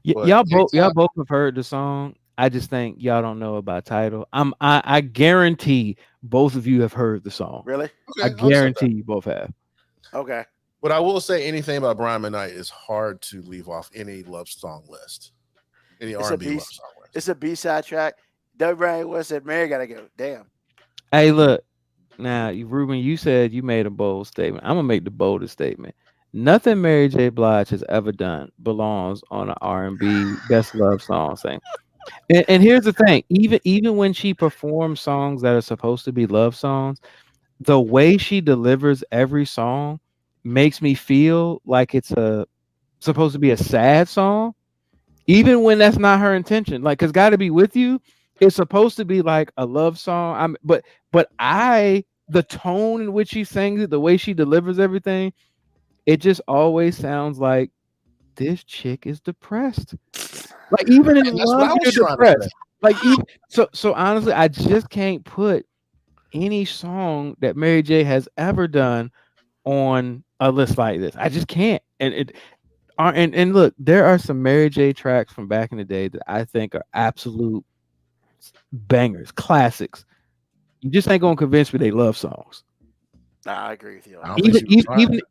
Y'all both have heard the song. I just think y'all don't know about title. I guarantee both of you have heard the song. Really? Okay, I guarantee you both have. Okay. But I will say anything about Brian McKnight is hard to leave off any love song list. Any R&B love song list. It's a B-side track. W. Brian West said Mary gotta go. Damn. Hey, look. Now, Ruben, you said you made a bold statement. I'm gonna make the boldest statement. Nothing Mary J. Blige has ever done belongs on an R&B best love song thing. And here's the thing: even when she performs songs that are supposed to be love songs, the way she delivers every song makes me feel like it's supposed to be a sad song, even when that's not her intention. Like, cause "Gotta Be With You" is supposed to be like a love song. But the tone in which she sings it, the way she delivers everything, it just always sounds like this chick is depressed. Like, even in love, you're depressed. Like, so honestly, I just can't put any song that Mary J has ever done on a list like this. I just can't. And look, there are some Mary J tracks from back in the day that I think are absolute bangers, classics. You just ain't gonna convince me they love songs. Nah, I agree with you.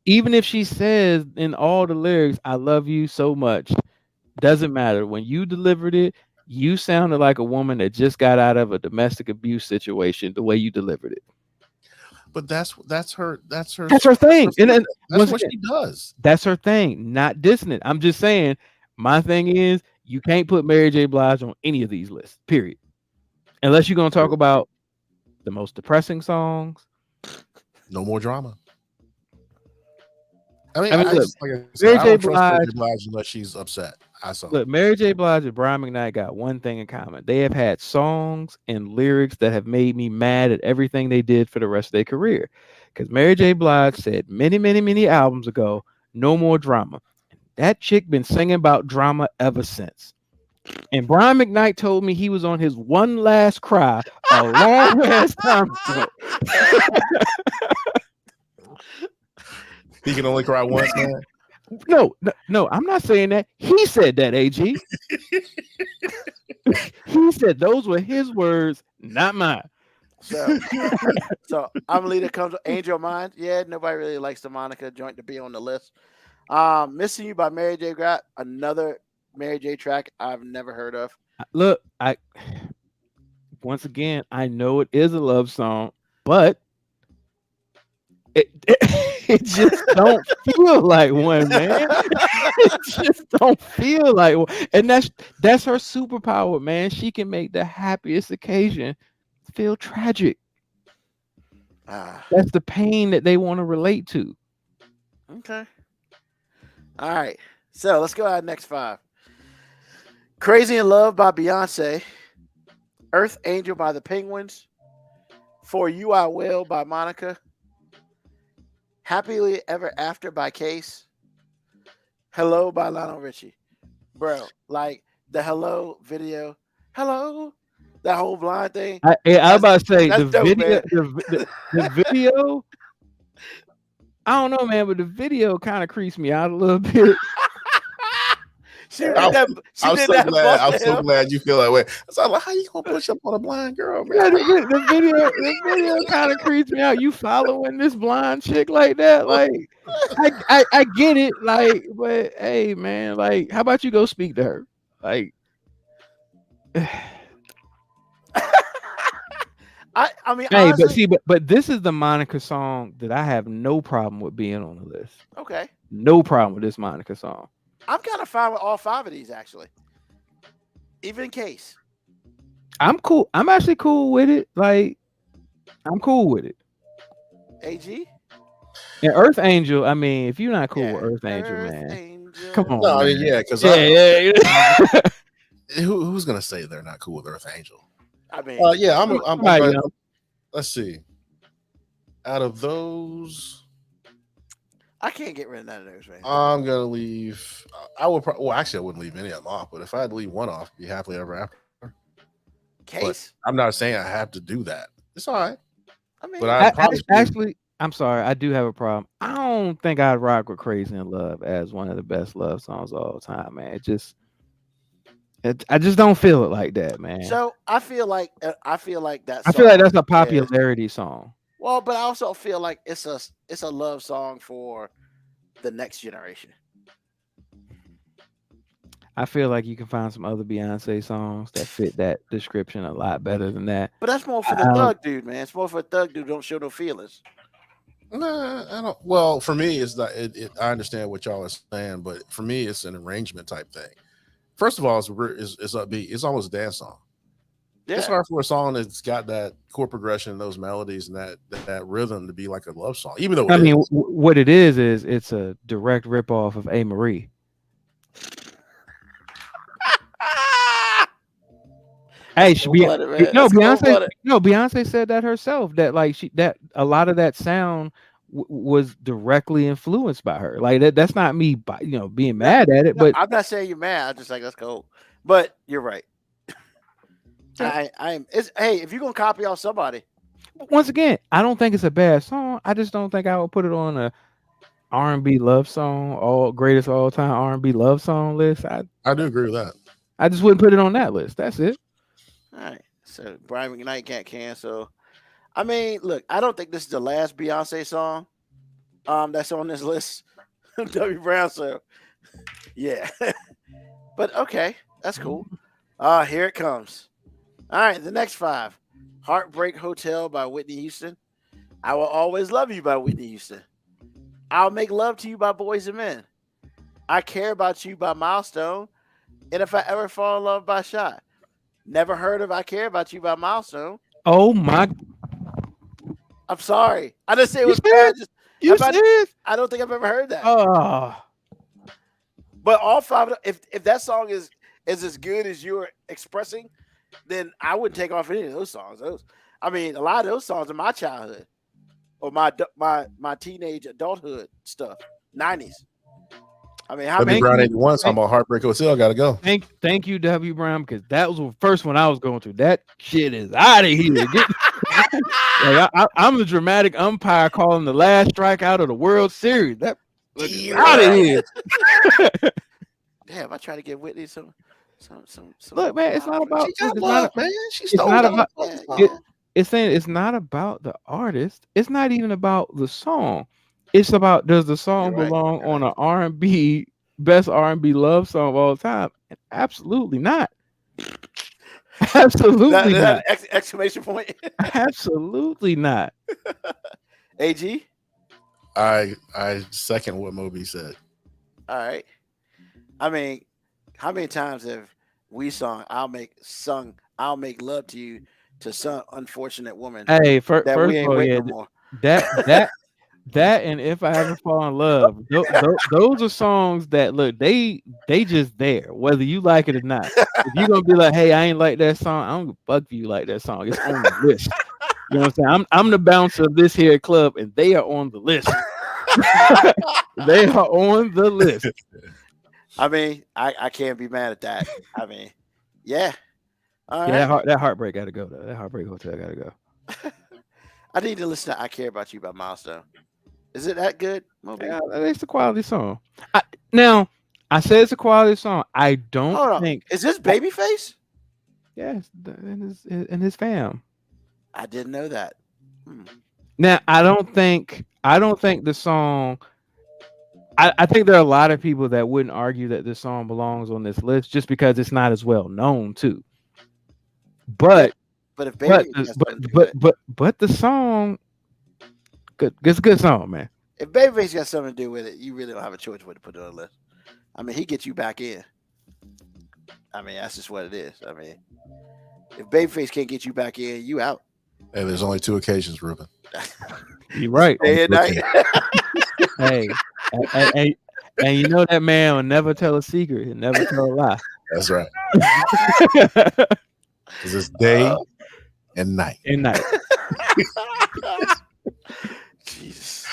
Even if she says in all the lyrics, "I love you so much," doesn't matter. When you delivered it, you sounded like a woman that just got out of a domestic abuse situation. The way you delivered it. But that's her thing. That's what she does. That's her thing. Not dissing it. I'm just saying. My thing is, you can't put Mary J. Blige on any of these lists. Period. Unless you're gonna talk about the most depressing songs. No more drama. I mean, look, Mary J. Blige unless she's upset. Look, Mary J. Blige and Brian McKnight got one thing in common. They have had songs and lyrics that have made me mad at everything they did for the rest of their career. Because Mary J. Blige said many, many, many albums ago, "No more drama." That chick been singing about drama ever since. And Brian McKnight told me he was on his one last cry a long ass time ago. He can only cry once, man. No, I'm not saying that. He said that, AG. He said those were his words, not mine. So Amelita comes with Angel Mind. Yeah, nobody really likes the Monica joint to be on the list. Missing You by Mary J. Grant, another Mary J. track I've never heard of. Look, once again, I know it is a love song, but it just don't feel like one, man. It just don't feel like one. And that's her superpower, man. She can make the happiest occasion feel tragic. That's the pain that they want to relate to. Okay. All right. So let's go out next 5. Crazy in Love by Beyonce. Earth Angel by the Penguins. For You I Will by Monica. Happily Ever After by Case. Hello by Lionel Richie. Bro, like the Hello video. Hello. That whole blind thing. I was about to say the dope, video. The video. I don't know, man, but the video kind of creeps me out a little bit. I'm so glad you feel that way. So I'm like, how you gonna push up on a blind girl, man? Yeah, the video kind of creeps me out. You following this blind chick like that? Like, I get it, like, but hey, man, like, how about you go speak to her? Like, I mean, hey, honestly, but this is the Monica song that I have no problem with being on the list. okay. No problem with this Monica song. I'm kind of fine with all 5 of these, actually. Even in Case. I'm cool. I'm actually cool with it. Like, I'm cool with it. AG? And Earth Angel, I mean, if you're not cool with Earth Angel, man, Angel. come on. No, I man. mean, yeah, because who's gonna say they're not cool with Earth Angel? I mean, yeah, I'm Right, gonna- you know. let's see. Out of those, I can't get rid of none of those, man. I'm gonna leave. I would well, actually, I wouldn't leave any of them off. But if I had to leave one off, be Happily Ever After. Case. I'm not saying I have to do that. It's all right. I mean, But I probably Actually, I'm sorry, I do have a problem. I don't think I'd rock with Crazy in Love as one of the best love songs of all time, man. I just don't feel it like that, man. so I feel like that. I feel like song that's a is- popularity song. Well, but I also feel like it's a love song for the next generation. I feel like you can find some other Beyonce songs that fit that description a lot better than that. But that's more for the thug dude, man. It's more for a thug dude who don't show no feelings. Nah, I don't. Well, for me, it's not. I understand what y'all are saying, but for me, it's an arrangement type thing. First of all, it's upbeat. It's almost a dance song. Yeah. It's hard for a song that's got that chord progression, those melodies, and that rhythm to be like a love song. Even though I mean, what it is it's a direct ripoff of A. Marie. Hey, Beyonce said that herself. That like that a lot of that sound was directly influenced by her. Like that's not me, being mad at it. But I'm not saying you're mad. I'm just like, let's go. But you're right. Hey, if you're gonna copy off somebody, once again, I don't think it's a bad song. I just don't think I would put it on a R&B love song, all greatest all time R&B love song list. I do agree with that. I just wouldn't put it on that list. That's it. all right. So Brian McKnight can't cancel. I mean, look, I don't think this is the last Beyonce song that's on this list. W Brown, so yeah. But okay, that's cool. Here it comes. All right, the next 5. Heartbreak Hotel by Whitney Houston. I Will Always Love You by Whitney Houston. I'll Make Love to You by Boyz II Men. I Care About You by Milestone. And If I Ever Fall in Love by Shot. Never heard of I Care About You by Milestone. Oh my! I'm sorry. I didn't say it was serious? bad. You serious? I don't think I've ever heard that. Oh, But all 5 of them, if that song is as good as you're expressing, then I wouldn't take off any of those songs. A lot of those songs are my childhood or my teenage adulthood stuff, 90s. I mean, how W many? Brown you. 81 talking about Heartbreak Hotel. Gotta go. Thank you, W Brown, because that was the first one I was going through. That shit is out of here. Like, I'm the dramatic umpire calling the last strikeout of the World Series. That out of here. Damn, I try to get Whitney some. Look, man, it's not about. She got It's love, not, man. She it's stole not love. about. Yeah. It's saying it's not about the artist. It's not even about the song. It's about, does the song You're right, belong you're on right. an R&B, best R&B love song of all time? And absolutely not. Absolutely not. Exclamation point. Absolutely not. AG. I second what Moby said. All right. I mean, how many times have we sung "I'll make love to you" to some unfortunate woman Hey, that first we of ain't all, with yeah, no more? that and If I Ever Fall in Love, those are songs that, look, they just there, whether you like it or not. If you're gonna be like, hey, I ain't like that song, I don't give a fuck if you like that song. It's on the list. You know what I'm saying? I'm the bouncer of this here club, and they are on the list. They are on the list. I mean, I can't be mad at that. I mean, yeah. All right. Yeah, that Heartbreak gotta go though. That Heartbreak Hotel gotta go. I need to listen to "I Care About You" by Milestone. Is it that good, Moby? Yeah, it's a quality song. Now, I said it's a quality song. I Hold don't on. think. Is this Babyface? Yes, and his fam. I didn't know that. Now, I don't think the song. I think there are a lot of people that wouldn't argue that this song belongs on this list just because it's not as well known too. But But if Babyface has something to do with it, but the song, good. It's a good song, man. if Babyface got something to do with it, you really don't have a choice but to put it on the list. I mean, he gets you back in. I mean, that's just what it is. I mean, if Babyface can't get you back in, you out. Hey, there's only 2 occasions, Ruben. You're right. Day and night. Hey, and you know that man will never tell a secret. He'll never tell a lie. That's right. Because it's day and night. And night. Jesus.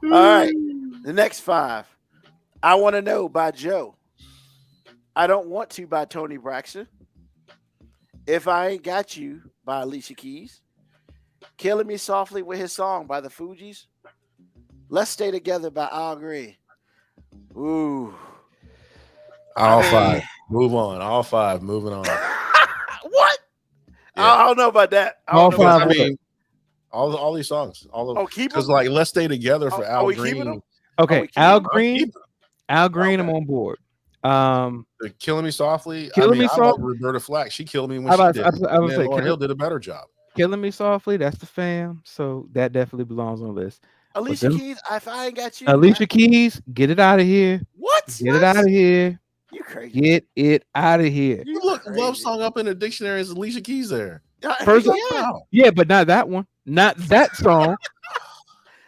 All right. The next 5. I Want to Know by Joe. I Don't Want To by Tony Braxton. If I Ain't Got You by Alicia Keys. Killing Me Softly with His Song by the Fugees. Let's Stay Together by Al Green. Ooh. All 5. Move on. All 5. Moving on. What? Yeah. I don't know about that. I All don't know about five. I that. mean, all these songs. All Oh, of keep because them? like Let's Stay Together for Are Al we keeping Green. them? Okay, we keep Al them? Green. Al Green, I'm Okay. on board. The Killing Me Softly. Killing Me I Soft- like Roberta Flack. She killed me when I she was- did. I was- I was And say, Lauryn Kill- Hill did a better job. Killing Me Softly, that's the fam. So that definitely belongs on the list. Alicia them- Keys, If I Ain't Got You. Alicia Keys, get it out of here. What? Get it out of here. You crazy. Get it out of here. You look crazy. love song up in the dictionary as Alicia Keys there. First of- Yeah. Wow. Yeah, but not that one. Not that song.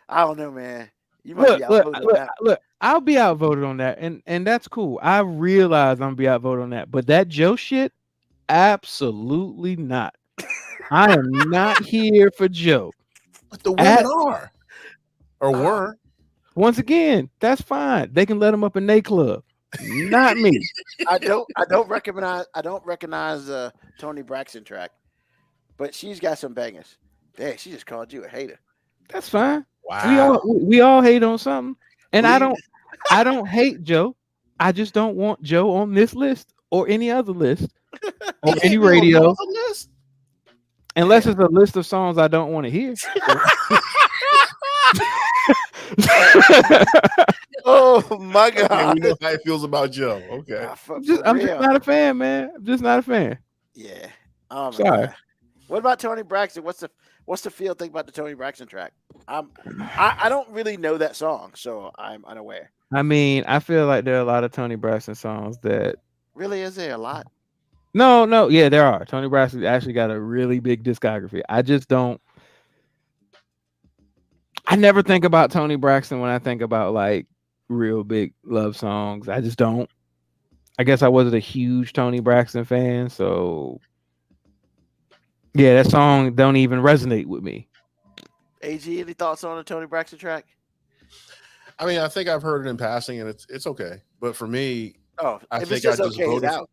I don't know, man. You might be outvoted on that. Look, I'll be outvoted on that, and that's cool. I realize I'm gonna be outvoted on that, but that Joe shit, absolutely not. I am not here for Joe. But the women are. Or Oh. were. Once again, that's fine. They can let him up in their club. Not me. I don't recognize Tony Braxton track, but she's got some bangers. Dang, she just called you a hater. That's fine. Wow. We all hate on something, and I We- don't hate Joe. I just don't want Joe on this list or any other list or any radio, unless it's a list of songs I don't want to hear. Oh my Okay, god! we know how he feels about Joe. Okay. I'm just not a fan, man. I'm just not a fan. Yeah. Oh my Sorry. god. What about Tony Braxton? What's the feel think about the Tony Braxton track? I don't really know that song, so I'm unaware. I mean, I feel like there are a lot of Tony Braxton songs that. Really, is there a lot? No, yeah, there are. Tony Braxton actually got a really big discography. I just don't. I never think about Tony Braxton when I think about like real big love songs. I just don't. I guess I wasn't a huge Tony Braxton fan, so yeah, that song don't even resonate with me. AG, any thoughts on the Tony Braxton track? I mean, I think I've heard it in passing, and it's okay. But for me, Oh, I if think it's just I just okay, it's voted. out.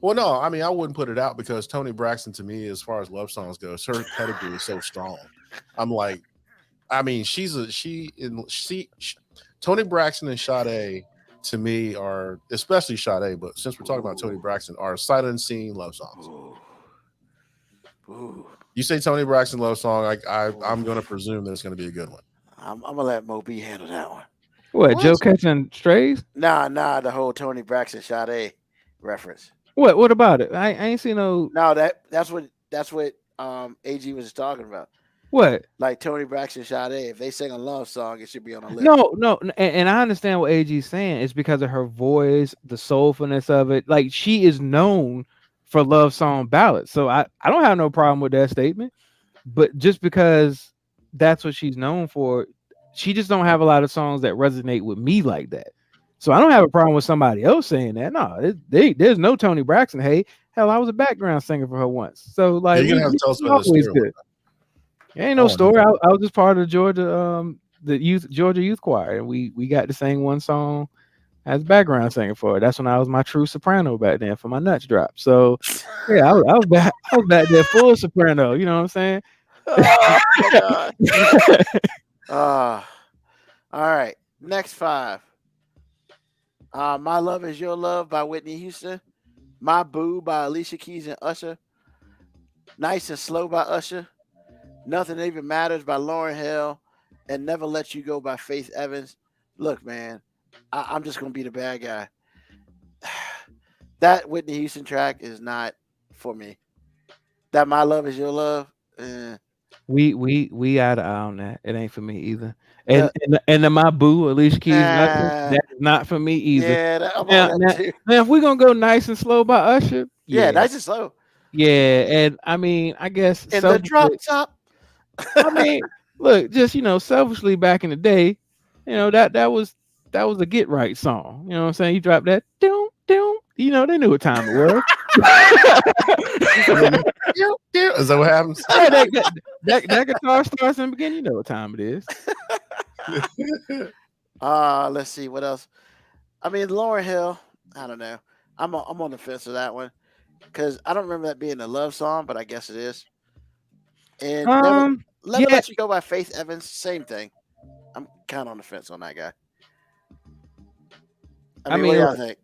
Well, no, I mean, I wouldn't put it out because Toni Braxton, to me, as far as love songs goes, her pedigree is so strong. I'm like, I mean, Toni Braxton and Sade, to me, are, especially Sade, but since we're talking about Toni Braxton, are sight unseen love songs. Ooh. Ooh. You say Toni Braxton love song, I'm going to presume that it's going to be a good one. I'm gonna let Mo B handle that one. What? What? Joe catching strays? Nah, the whole Toni Braxton Sade reference. What? What about it? I ain't seen no. No, that's what AG was talking about. What? Like Toni Braxton Sade, if they sing a love song, it should be on the list. No, and I understand what AG's saying. It's because of her voice, the soulfulness of it. Like she is known for love song ballads, so I don't have no problem with that statement. But just because that's what she's known for, she just don't have a lot of songs that resonate with me like that. So I don't have a problem with somebody else saying that. No, there's no Toni Braxton. Hey, hell, I was a background singer for her once. So like, You're gonna have to tell us about this story. good. There ain't no story. I was just part of Georgia Youth Choir, and we got to sing one song as background singer for her. That's when I was my true soprano back then for my nuts drop. So yeah, I was back there full soprano. You know what I'm saying? Oh my God. All right. Next 5. My Love Is Your Love by Whitney Houston. My Boo by Alicia Keys and Usher. Nice and Slow by Usher. Nothing Even Matters by Lauryn Hill. And Never Let You Go by Faith Evans. Look, man, I'm just going to be the bad guy. That Whitney Houston track is not for me. That My Love Is Your Love. We out on that. It ain't for me either. And the My Boo, Alicia Keys, that's not for me either. Yeah, now, if we're gonna go Nice and Slow by Usher, yeah, Nice and Slow. Yeah, and I mean, I guess in the drop top. I mean, look, just selfishly back in the day, that was a get right song. You know what I'm saying? You drop that, doom, doom. They knew what time it was. Is that what happens? That guitar starts in the beginning. You know what time it is. Let's see what else. I mean, Lauryn Hill. I don't know. I'm on the fence with that one because I don't remember that being a love song, but I guess it is. And Let Me Let You Go by Faith Evans. Same thing. I'm kind of on the fence on that guy. I mean, what do y'all think?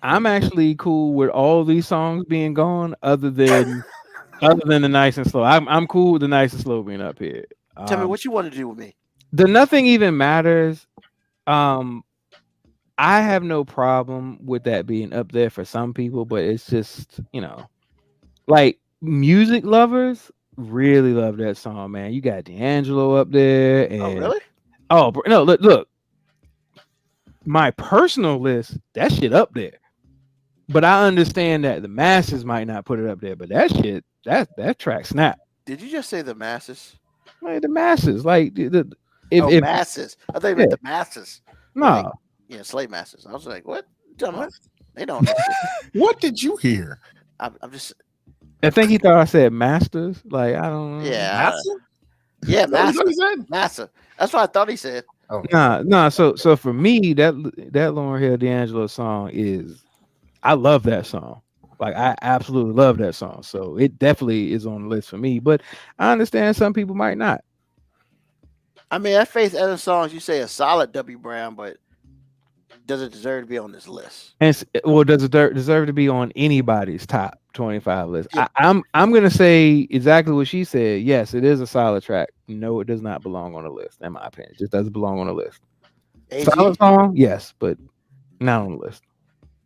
I'm actually cool with all these songs being gone, other than the Nice and Slow. I'm cool with the Nice and Slow being up here. Tell me what you want to do with me. The Nothing Even Matters. I have no problem with that being up there for some people, but it's just like music lovers really love that song, man. You got D'Angelo up there, and oh really? Oh no, look. My personal list, that shit up there. But I understand that the masses might not put it up there, but that shit, that track snap. Did you just say the masses? Like the masses, like masses. I thought you meant the masses. No, like, slave masses. I was like, what? They don't. What did you hear? I'm just. I think he thought I said masters. Like I don't know. Yeah, massa. That's what I thought he said. Oh. Nah. So for me, that Lauryn Hill D'Angelo song is, I love that song. Like I absolutely love that song. So it definitely is on the list for me. But I understand some people might not. I mean, that Faith Evans songs, you say a solid W Brown, but does it deserve to be on this list? And does it deserve to be on anybody's top 25 list? Yeah. I'm gonna say exactly what she said. Yes, it is a solid track. No, it does not belong on the list, in my opinion. It just doesn't belong on the list. Solid song, yes, but not on the list.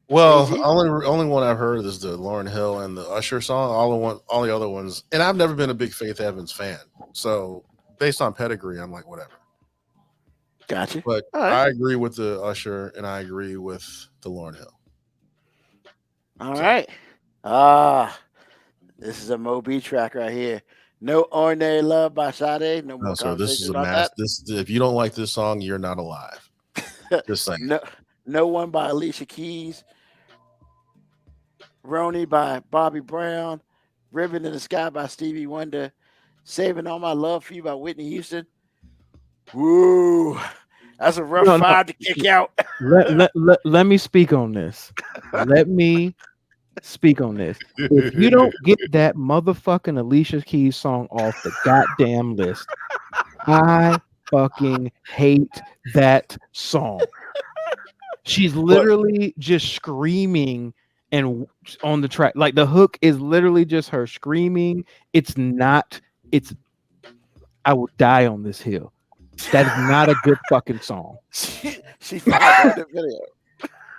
Well, only one I've heard is the Lauryn Hill and the Usher song. All the other ones, and I've never been a big Faith Evans fan. So based on pedigree, I'm like, whatever. Gotcha. But I agree with the Usher and I agree with the Lauryn Hill. All right. This is a Mo B track right here. No Ordinary Love by Sade. No, sir. This is a mass. If you don't like this song, you're not alive. Just saying. No One by Alicia Keys. Roni by Bobby Brown. Ribbon in the Sky by Stevie Wonder. Saving All My Love for You by Whitney Houston. Woo. That's a rough No, no. 5 to kick out. Let me speak on this. Let me speak on this. If you don't get that motherfucking Alicia Keys song off the goddamn list, I fucking hate that song. She's literally just screaming and on the track. Like the hook is literally just her screaming. It's I will die on this hill. That is not a good fucking song. She found that video.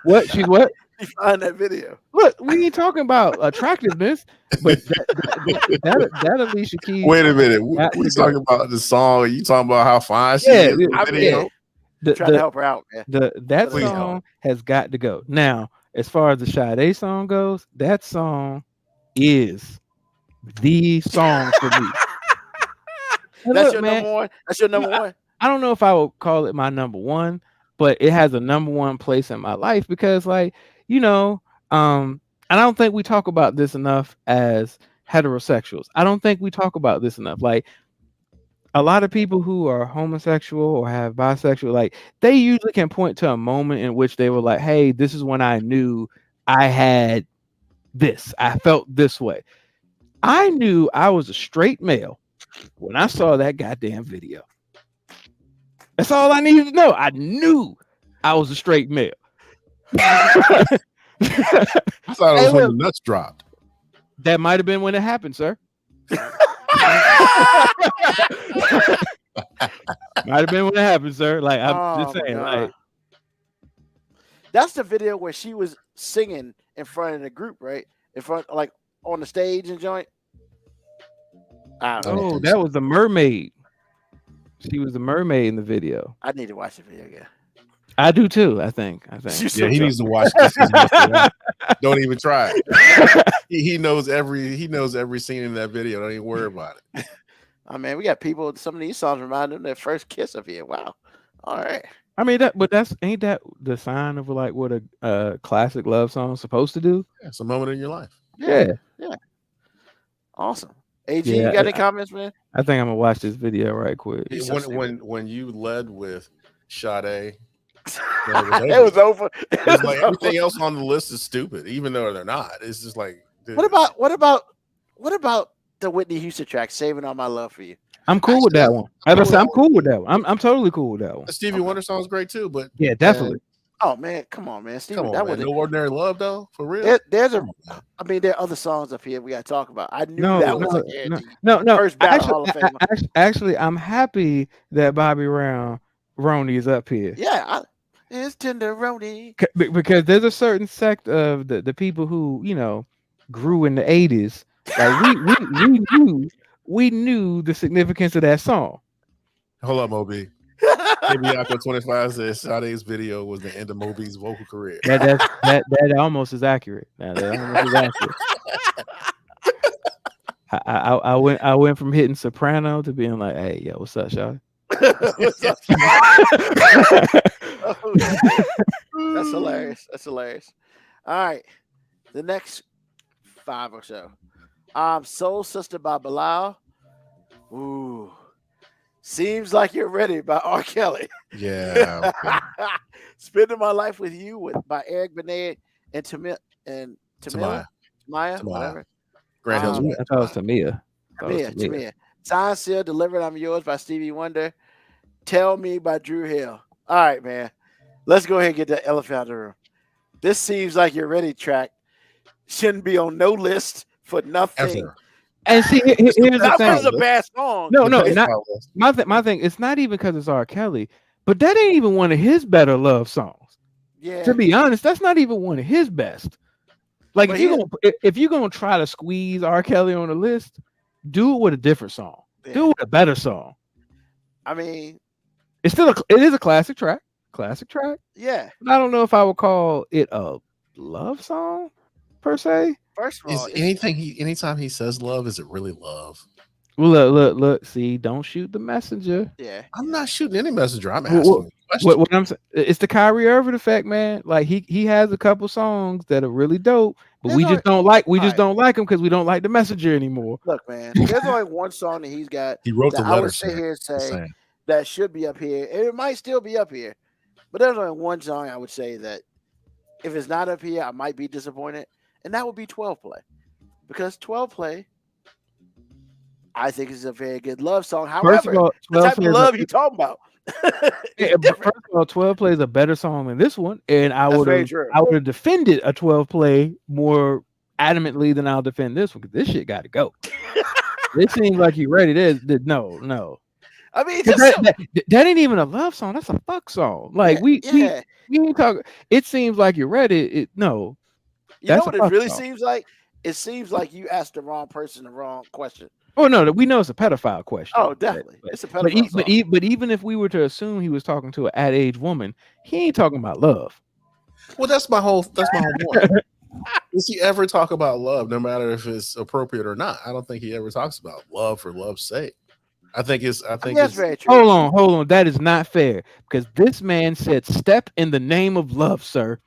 What? She's what? She found that video. Look, we ain't talking about attractiveness, but that Alicia Keys. Wait a minute. That We was talking about the song. Are you talking about how fine she Yeah, is? in the I video? mean, trying to help her out, man. That Please song has got to go. Now, as far as the Sade song goes, that song is the song for me. And That's look, your man, number one. That's your number one. I don't know if I would call it my number one, but it has a number one place in my life because, like, and I don't think we talk about this enough as heterosexuals. I don't think we talk about this enough. Like, a lot of people who are homosexual or have bisexual, like, they usually can point to a moment in which they were like, hey, this is when I knew I had this. I felt this way. I knew I was a straight male when I saw that goddamn video. That's all I needed to know. I knew I was a straight male. I thought it was Hey, when look. the nuts dropped. That might have been when it happened, sir. Might have been when it happened, sir. Like, I'm just Oh, saying, God. like, That's the video where she was singing in front of the group, right? In front, like on the stage and joint. I don't know. oh, that was the mermaid. She was the mermaid in the video. I need to watch the video again. I do too. I think. She's Yeah, so he drunk. needs to watch this. as much as that. Don't even try it. He knows every scene in that video. Don't even worry about it. Oh man, we got people. Some of these songs remind them of their first kiss of you. Wow. All right. I mean, ain't that the sign of like what a classic love song is supposed to do? Yeah, it's a moment in your life. Yeah. Awesome. AG, Yeah, you got any comments, man? I think I'm gonna watch this video right quick. He's so When you led with Sade, It was over. it's like everything else on the list is stupid, even though they're not. It's just like, dude, What about the Whitney Houston track, "Saving All My Love for You"? I'm cool with that one. As I said, I'm cool with that one. I'm totally cool with that one. the Stevie Wonder song's great too, but Yeah, definitely. Oh man, come on, man. Steven, come that on, man. was No Ordinary Love though, for real. there's a. Come on, man. I mean, there are other songs up here we got to talk about. I knew No, that was a no, guarantee. no. First ballot Hall of Famer. Actually, I'm happy that Bobby Roney is up here. Yeah, it's Tenderoni. Because there's a certain sect of the people who grew in the 80s. Like we knew the significance of that song. Hold up, Moby. Bianco 25 says Sade's video was the end of Moby's vocal career. That almost is accurate. That almost is accurate. I went from hitting soprano to being like, hey, yo, what's up, y'all? That's hilarious. That's hilarious. All right, the next 5 or so. Soul Sister by Bilal. Ooh, Seems Like You're Ready by R. Kelly. Yeah. Okay. Spending My Life with You by Eric Benet and Tamia, whatever. Grand Hills. I thought it was Tamia. Tamia. Sign Seal, Delivered, I'm Yours by Stevie Wonder. Tell Me by Drew Hill. All right, man. Let's go ahead and get that elephant out of the room. This Seems Like You're Ready track shouldn't be on no list for nothing. Ever. And see, here's the That was thing. a bad song. No, It's not not- my thing. It's not even because it's R. Kelly, but that ain't even one of his better love songs. Yeah. To be honest, that's not even one of his best. Like But if you're gonna try to squeeze R. Kelly on the list, do it with a different song. Yeah. Do it with a better song. I mean, It is a classic track. Classic track. yeah. But I don't know if I would call it a love song per se. First of all, Is anytime he says love, is it really love? Well, look. See, don't shoot the messenger. yeah. I'm not shooting any messenger. I'm Well, asking a question. What I'm saying, it's the Kyrie Irving effect, man. Like he has a couple songs that are really dope, but we just don't like them because we don't like the messenger anymore. Look, man. There's only one song that he's got He wrote the that I letter. would sit here and Just say saying. that should be up here, and it might still be up here. But there's only one song I would say that if it's not up here, I might be disappointed, and that would be 12 Play. Because 12 Play, I think is a very good love song. First However, of all, the 12 type of Play is love you're talking about. yeah, but first of all, 12 Play is a better song than this one, and That's very true. I would have defended a 12 Play more adamantly than I'll defend this one because this shit got to go. It seems like you ready. No. I mean, 'Cause just that ain't even a love song. That's a fuck song. Like we ain't talking. It seems like you're ready. No, you know that's what a it fuck really song. seems like? It seems like you asked the wrong person the wrong question. Oh no, we know it's a pedophile question. Oh, definitely, it's a pedophile song. But even if we were to assume he was talking to an at-age woman, he ain't talking about love. Well, that's my whole point. Does he ever talk about love, no matter if it's appropriate or not? I don't think he ever talks about love for love's sake. I think that's it's very true. Hold on. That is not fair because this man said, "Step in the name of love, sir.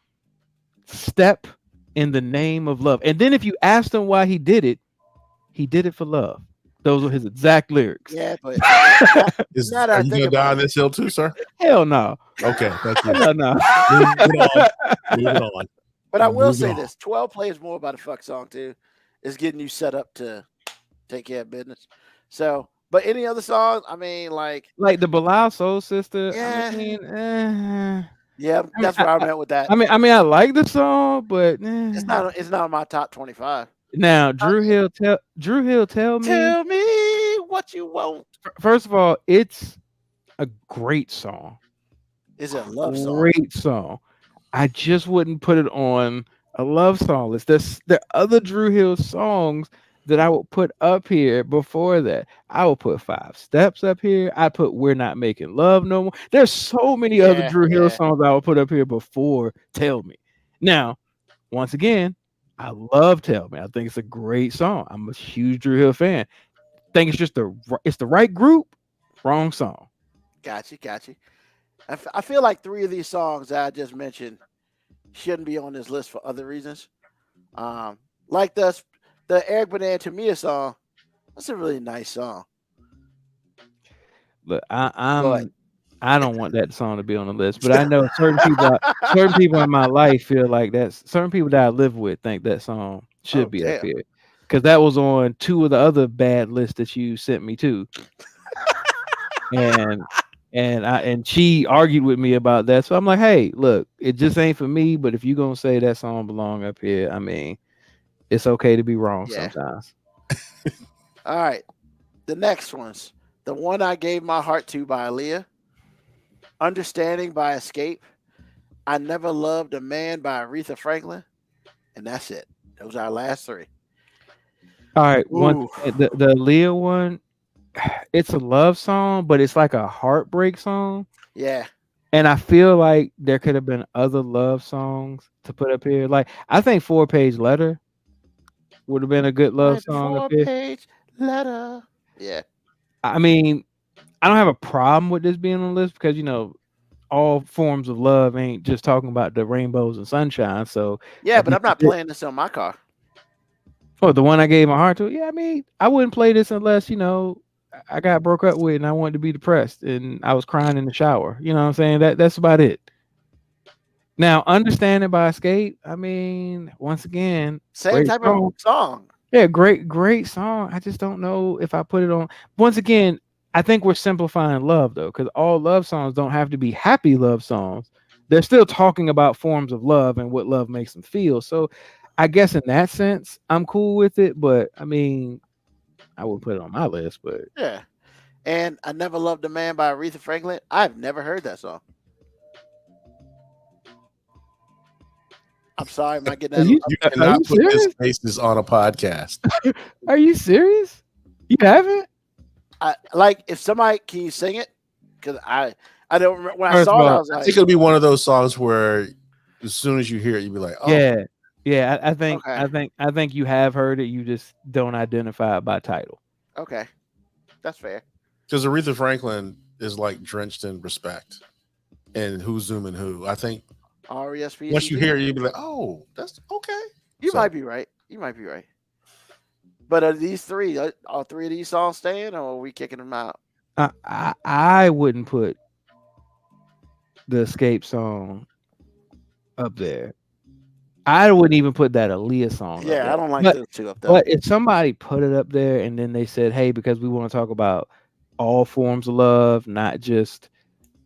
Step in the name of love." And then if you asked him why he did it for love. Those were his exact lyrics. Yeah, but are you now that I gonna think die about on this hill too, sir? Hell no. Okay, thank you. No. Moving on. But I will Moving say on. this: 12 Play is more about a fuck song too. It's getting you set up to take care of business. So, but any other songs? I mean, like Like the Bilal Soul Sister. Yeah. I mean, yeah, that's where I'm at with that. I mean, I like the song, but It's not in my top 25. Now, Drew Hill, tell me. Tell me what you want. First of all, it's a great song. Is it a love song? Great song. I just wouldn't put it on a love song list. There are other Drew Hill songs that I would put up here before that. I would put 5 Steps up here. I put We're Not Making Love No More. There's so many other Drew Hill songs I would put up here before Tell Me. Now, once again, I love Tell Me. I think it's a great song. I'm a huge Drew Hill fan. Think it's just the right group, wrong song. Got you. I feel like 3 of these songs that I just mentioned shouldn't be on this list for other reasons. Like the Eric Benet and Tamia song. That's a really nice song. But I don't want that song to be on the list, but I know certain people in my life feel like that's certain people that I live with think that song should be up here because that was on 2 of the other bad lists that you sent me to, and she argued with me about that. So I'm like, hey, look, it just ain't for me. But if you're gonna say that song belong up here, I mean, it's okay to be wrong sometimes. All right, the next one's the one I gave my heart to by Aaliyah. Understanding by Escape, I Never Loved a Man by Aretha Franklin, and that's it. Those are our last 3. All right, the Aaliyah one, it's a love song, but it's like a heartbreak song. Yeah, and I feel like there could have been other love songs to put up here. Like I think 4-Page Letter would have been a good love song up here. 4-Page Letter. Yeah, I mean, I don't have a problem with this being on the list because all forms of love ain't just talking about the rainbows and sunshine. So yeah, but I'm not playing this on my car. Oh, the one I gave my heart to? Yeah, I mean, I wouldn't play this unless I got broke up with and I wanted to be depressed and I was crying in the shower. You know what I'm saying? That's about it. Now, Understanding by Escape, I mean, once again, same type of song. Yeah, great song. I just don't know if I put it on. Once again, I think we're simplifying love though, because all love songs don't have to be happy love songs. They're still talking about forms of love and what love makes them feel. So I guess in that sense, I'm cool with it. But I mean, I wouldn't put it on my list, but yeah. And I Never Loved a Man by Aretha Franklin. I've never heard that song. I'm sorry, I'm not getting that. You cannot put his faces on a podcast. Are you serious? You haven't? If somebody, can you sing it? Because I don't remember when I saw it. I was like, I think it'll be one of those songs where as soon as you hear it, you'll be like, oh yeah. I think you have heard it. You just don't identify it by title. Okay, that's fair. Because Aretha Franklin is like drenched in respect, and who's zooming who. I think R-E-S-P-E-C-T. once you hear it, you'll be like, oh, that's okay. You might be right. But are these 3, all 3 of these songs staying, or are we kicking them out? I wouldn't put the Escape song up there. I wouldn't even put that Aaliyah song up there. Yeah, I don't like But- those two up there. But if somebody put it up there and then they said, "Hey, because we want to talk about all forms of love, not just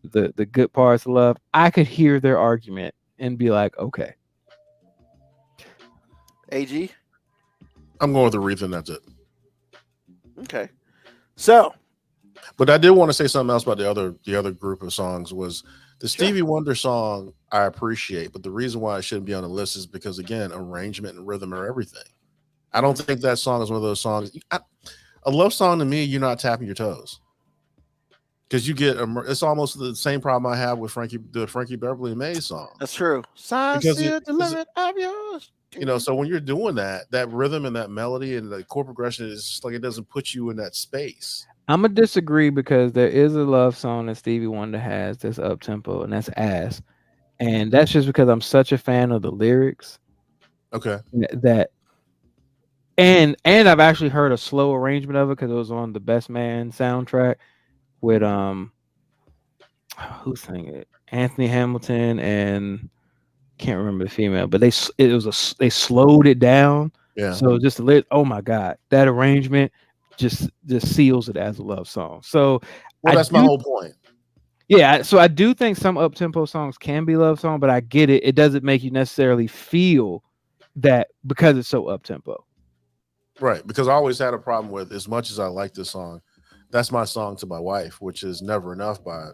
the good parts of love," I could hear their argument and be like, "Okay." AG. I'm going with Aretha, and that's it. Okay. So But I did want to say something else about the other group of songs was the Stevie Wonder song. I appreciate, but the reason why it shouldn't be on the list is because, again, arrangement and rhythm are everything. I don't think that song is one of those songs. A love song to me, you're not tapping your toes because you get. It's almost the same problem I have with the Frankie Beverly and Mays song. that's true. Sign Because sealed, delivered of yours. So when you're doing that rhythm and that melody and the chord progression is just like it doesn't put you in that space. I'm gonna disagree because there is a love song that Stevie Wonder has that's up tempo, and that's "Ass," and that's just because I'm such a fan of the lyrics Okay. that. And I've actually heard a slow arrangement of it because it was on the Best Man soundtrack with who sang it? Anthony Hamilton and can't remember the female, but they slowed it down. Yeah. So just oh my god, that arrangement just seals it as a love song. So Well, that's my whole point. yeah, so I do think some up tempo songs can be love song, but I get it. It doesn't make you necessarily feel that because it's so up tempo. Right, because I always had a problem with, as much as I like this song, that's my song to my wife, which is Never Enough by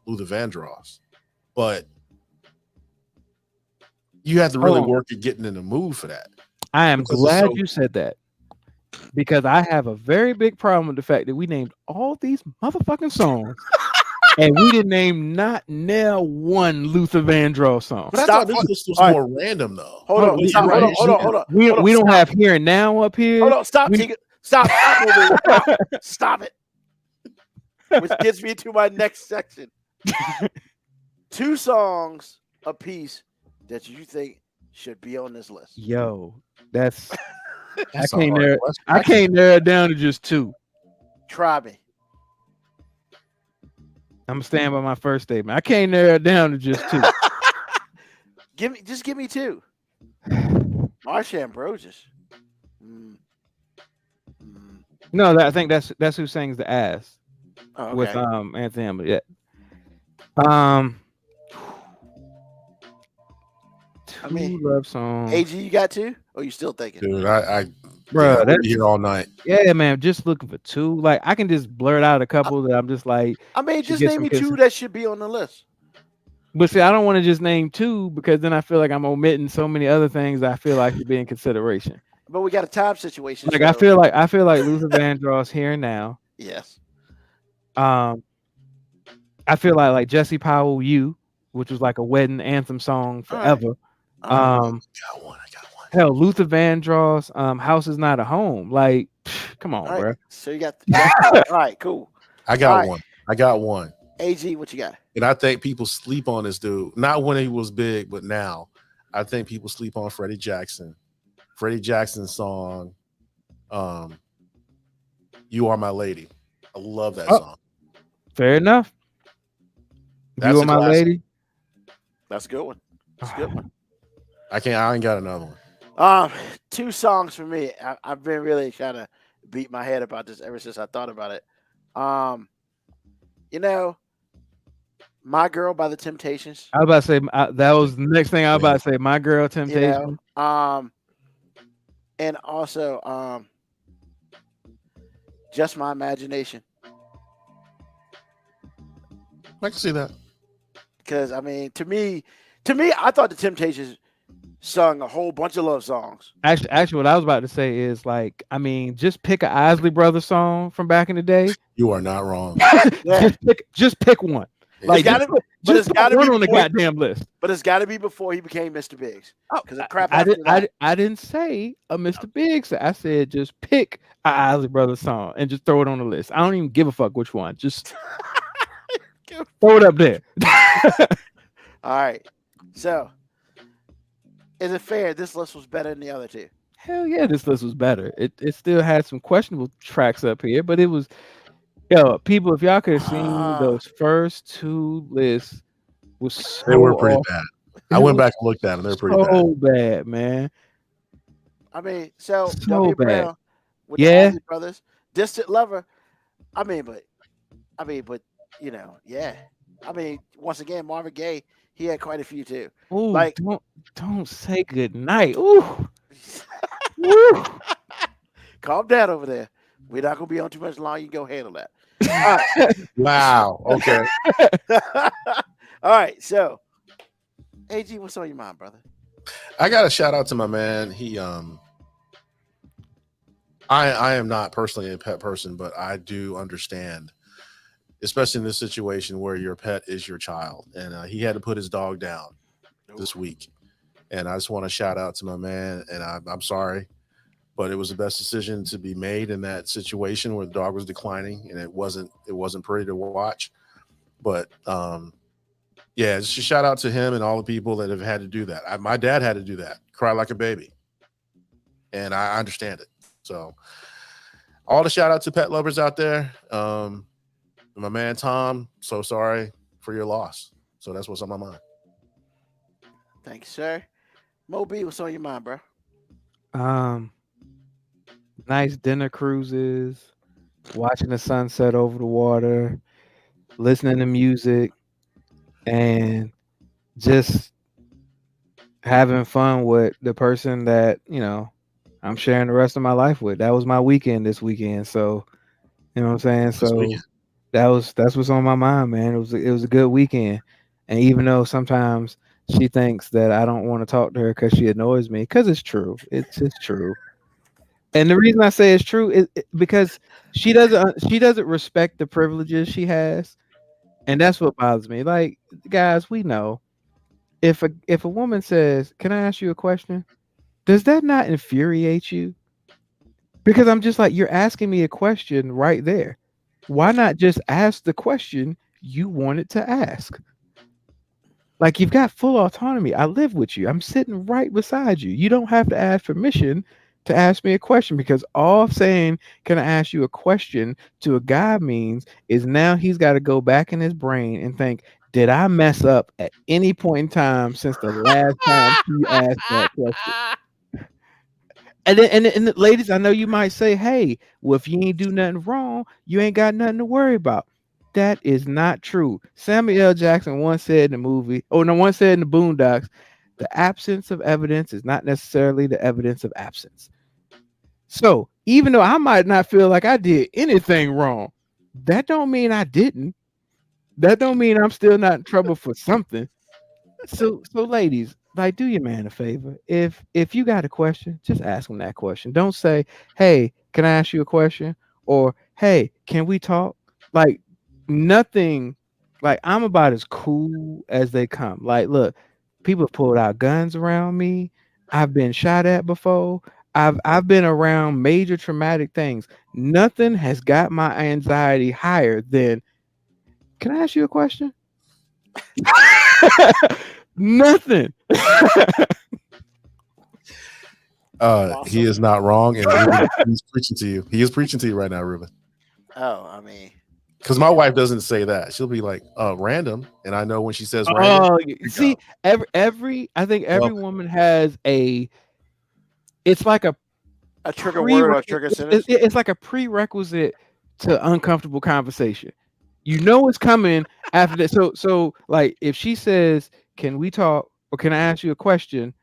Luther Vandross. But you have to really work at getting in the mood for that. I am Because glad you said that because I have a very big problem with the fact that we named all these motherfucking songs and we didn't name not now one Luther Vandross song. But I Stop. thought this list was All right. more random, though. Hold on. You're Stop. right. Hold on. We Hold on, don't stop. have Here and Now up here. Hold on. Stop. We- Take it. Stop. Stop. Stop it. Which gets me to my next section. 2 songs a piece that you think should be on this list. Yo, that's That's I a can't hard narrow- question. I can't narrow it down to just 2. Try me. I'm staying by my first statement. I can't narrow it down to just 2. Give me 2. Marsha Ambrosius. No, I think that's who sings the "Ass" Oh, with okay. Anthony Hamilton. Yeah. I mean, Two love songs. AG, you got 2? Or you still thinking? Dude, Bro, I'll that's be here all night. yeah, man. Just looking for 2. Like I can just blurt out a couple that I'm just like. I mean, to just get name some me kisses. 2 that should be on the list. But see, I don't want to just name 2 because then I feel like I'm omitting so many other things I feel like should be in consideration. But we got a time situation. Like so- I feel like Luther Vandross Here and Now. Yes. I feel like Jesse Powell "You," which was like a wedding anthem song All right. forever. All right. I got one. Hell, Luther Vandross, "House Is Not a Home." Like, come on, All right. bro. So you got. All right. Cool. I got All right. one. I got one. AG, what you got? And I think people sleep on this dude. Not when he was big, but now. I think people sleep on Freddie Jackson. Freddie Jackson's song, "You Are My Lady." I love that Oh. song. Fair enough. That's You a Are My classic. Lady. That's a good one. That's a good one. I ain't got another one. 2 songs for me. I've been really trying to beat my head about this ever since I thought about it. My Girl by the Temptations. I was about to say that was the next thing I was about to say. My Girl You Temptation. know, and also Just My Imagination. I can see that. Because I mean, to me, I thought the Temptations sung a whole bunch of love songs. Actually, what I was about to say is like, I mean, just pick a Isley Brothers song from back in the day. You are not wrong. Yeah. just pick one. Like, gotta just, be- but just it's gotta put one be on the before- goddamn list. But it's got to be before he became Mr. Biggs. Oh, Because the crap I after didn't. that. I didn't say a Mr. Biggs. I said just pick a Isley Brothers song and just throw it on the list. I don't even give a fuck which one. Just throw it up there. All right. So, is it fair this list was better than the other 2? Hell yeah, this list was better. It still had some questionable tracks up here, but it was Yo, people, if y'all could have seen Ah. those first two lists, was so They were pretty off. bad. I It went was back and looked at them. They're pretty bad. so bad, man. I mean, so So W. bad. Brown with Yeah. the Ozzy Brothers, Distant Lover. I mean, but you know, yeah. I mean, once again, Marvin Gaye, he had quite a few too. Ooh, Like- don't say good night. Ooh. Woo. Calm down over there. We're not gonna be on too much long. You can go handle that. All right. Wow. Okay. All right. So, AG, what's on your mind, brother? I got a shout out to my man. He I am not personally a pet person, but I do understand, especially in this situation where your pet is your child, and he had to put his dog down this week. And I just want to shout out to my man, and I'm sorry, but it was the best decision to be made in that situation where the dog was declining, and it wasn't pretty to watch. But yeah, just a shout out to him and all the people that have had to do that. My dad had to do that, cry like a baby, and I understand it. So all the shout out to pet lovers out there. My man Tom, so sorry for your loss. So that's what's on my mind. Thank you, sir. Moby, what's on your mind, bro? Nice dinner cruises, watching the sunset over the water, listening to music, and just having fun with the person that, you know, I'm sharing the rest of my life with. That was my weekend this weekend. So, you know what I'm saying? So that's what's on my mind, man. It was a good weekend. And even though sometimes she thinks that I don't want to talk to her because she annoys me, because it's true. It's just true. And the reason I say it's true is because she doesn't respect the privileges she has, and that's what bothers me. Like, guys, we know if a woman says, "Can I ask you a question?" Does that not infuriate you? Because I'm just like, you're asking me a question right there. Why not just ask the question you wanted to ask? Like, you've got full autonomy. I live with you. I'm sitting right beside you. You don't have to ask permission to ask me a question, because all saying, "Can I ask you a question?" to a guy means is now he's got to go back in his brain and think, did I mess up at any point in time since the last time you asked that question? And then, ladies, I know you might say, "Hey, well, if you ain't do nothing wrong, you ain't got nothing to worry about." That is not true. Samuel L. Jackson once said in the once said in the Boondocks, "The absence of evidence is not necessarily the evidence of absence." So even though I might not feel like I did anything wrong, that don't mean I didn't. That don't mean I'm still not in trouble for something. So ladies, like, do your man a favor. If you got a question, just ask him that question. Don't say, "Hey, can I ask you a question?" or "Hey, can we talk?" Like, nothing. Like, I'm about as cool as they come. Like, look, people have pulled out guns around me. I've been shot at before. I've been around major traumatic things. Nothing has got my anxiety higher than, "Can I ask you a question?" Nothing. He is not wrong, and Ruben, he's preaching to you. He is preaching to you right now, Ruben. Oh, I mean, Because my wife doesn't say that. She'll be like, random. And I know when she says random. Oh, see, I think every woman has it's like a trigger word or trigger sentence. It's like a prerequisite to uncomfortable conversation. You know it's coming after that. So like, if she says, "Can we talk?" or "Can I ask you a question?"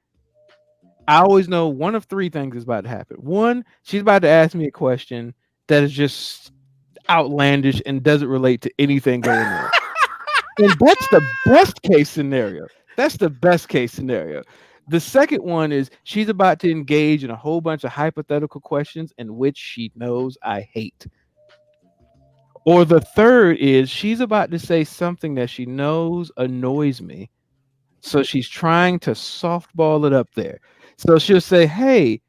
I always know one of three things is about to happen. One, she's about to ask me a question that is just outlandish and doesn't relate to anything going on. And that's the best case scenario. That's the best case scenario. The second one is she's about to engage in a whole bunch of hypothetical questions in which she knows I hate. Or the third is she's about to say something that she knows annoys me. So she's trying to softball it up there. So she'll say, "Hey,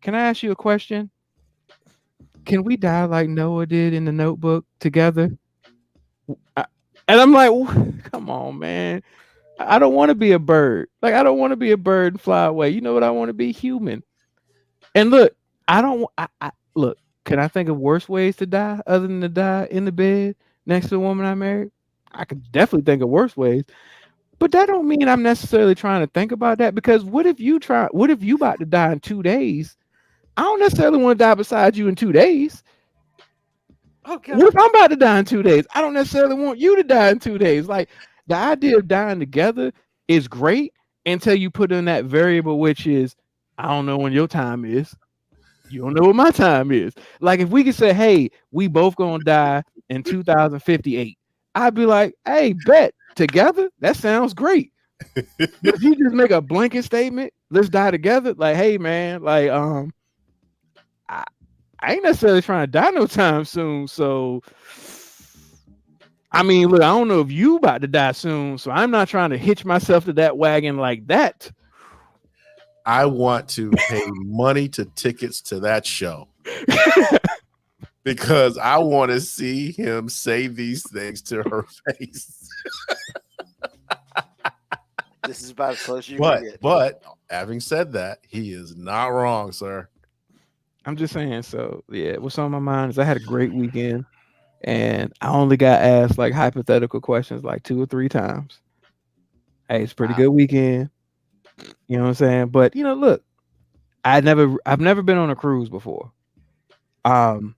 can I ask you a question? Can we die like Noah did in the Notebook together?" And I'm like, come on, man. I don't want to be a bird. Like, I don't want to be a bird and fly away. You know what I want to be? Human. And look, look, can I think of worse ways to die other than to die in the bed next to a woman I married? I could definitely think of worse ways. But that don't mean I'm necessarily trying to think about that, because what if you about to die in 2 days? I don't necessarily want to die beside you in 2 days. Okay. What if I'm about to die in 2 days? I don't necessarily want you to die in 2 days. Like, the idea of dying together is great until you put in that variable, which is, I don't know when your time is. You don't know what my time is. Like, if we could say, hey, we both gonna die in 2058, I'd be like, hey, bet together. That sounds great. But if you just make a blanket statement, let's die together. Like, hey, man, like, I ain't necessarily trying to die no time soon. So, I mean, look, I don't know if you about to die soon, so I'm not trying to hitch myself to that wagon like that. I want to pay money to tickets to that show because I want to see him say these things to her face. This is about as close as you can get. But having said that, he is not wrong, sir. I'm just saying. So yeah, what's on my mind is I had a great weekend, and I only got asked like hypothetical questions like 2 or 3 times. Hey, it's a pretty good weekend. You know what I'm saying? But look, I've never been on a cruise before. So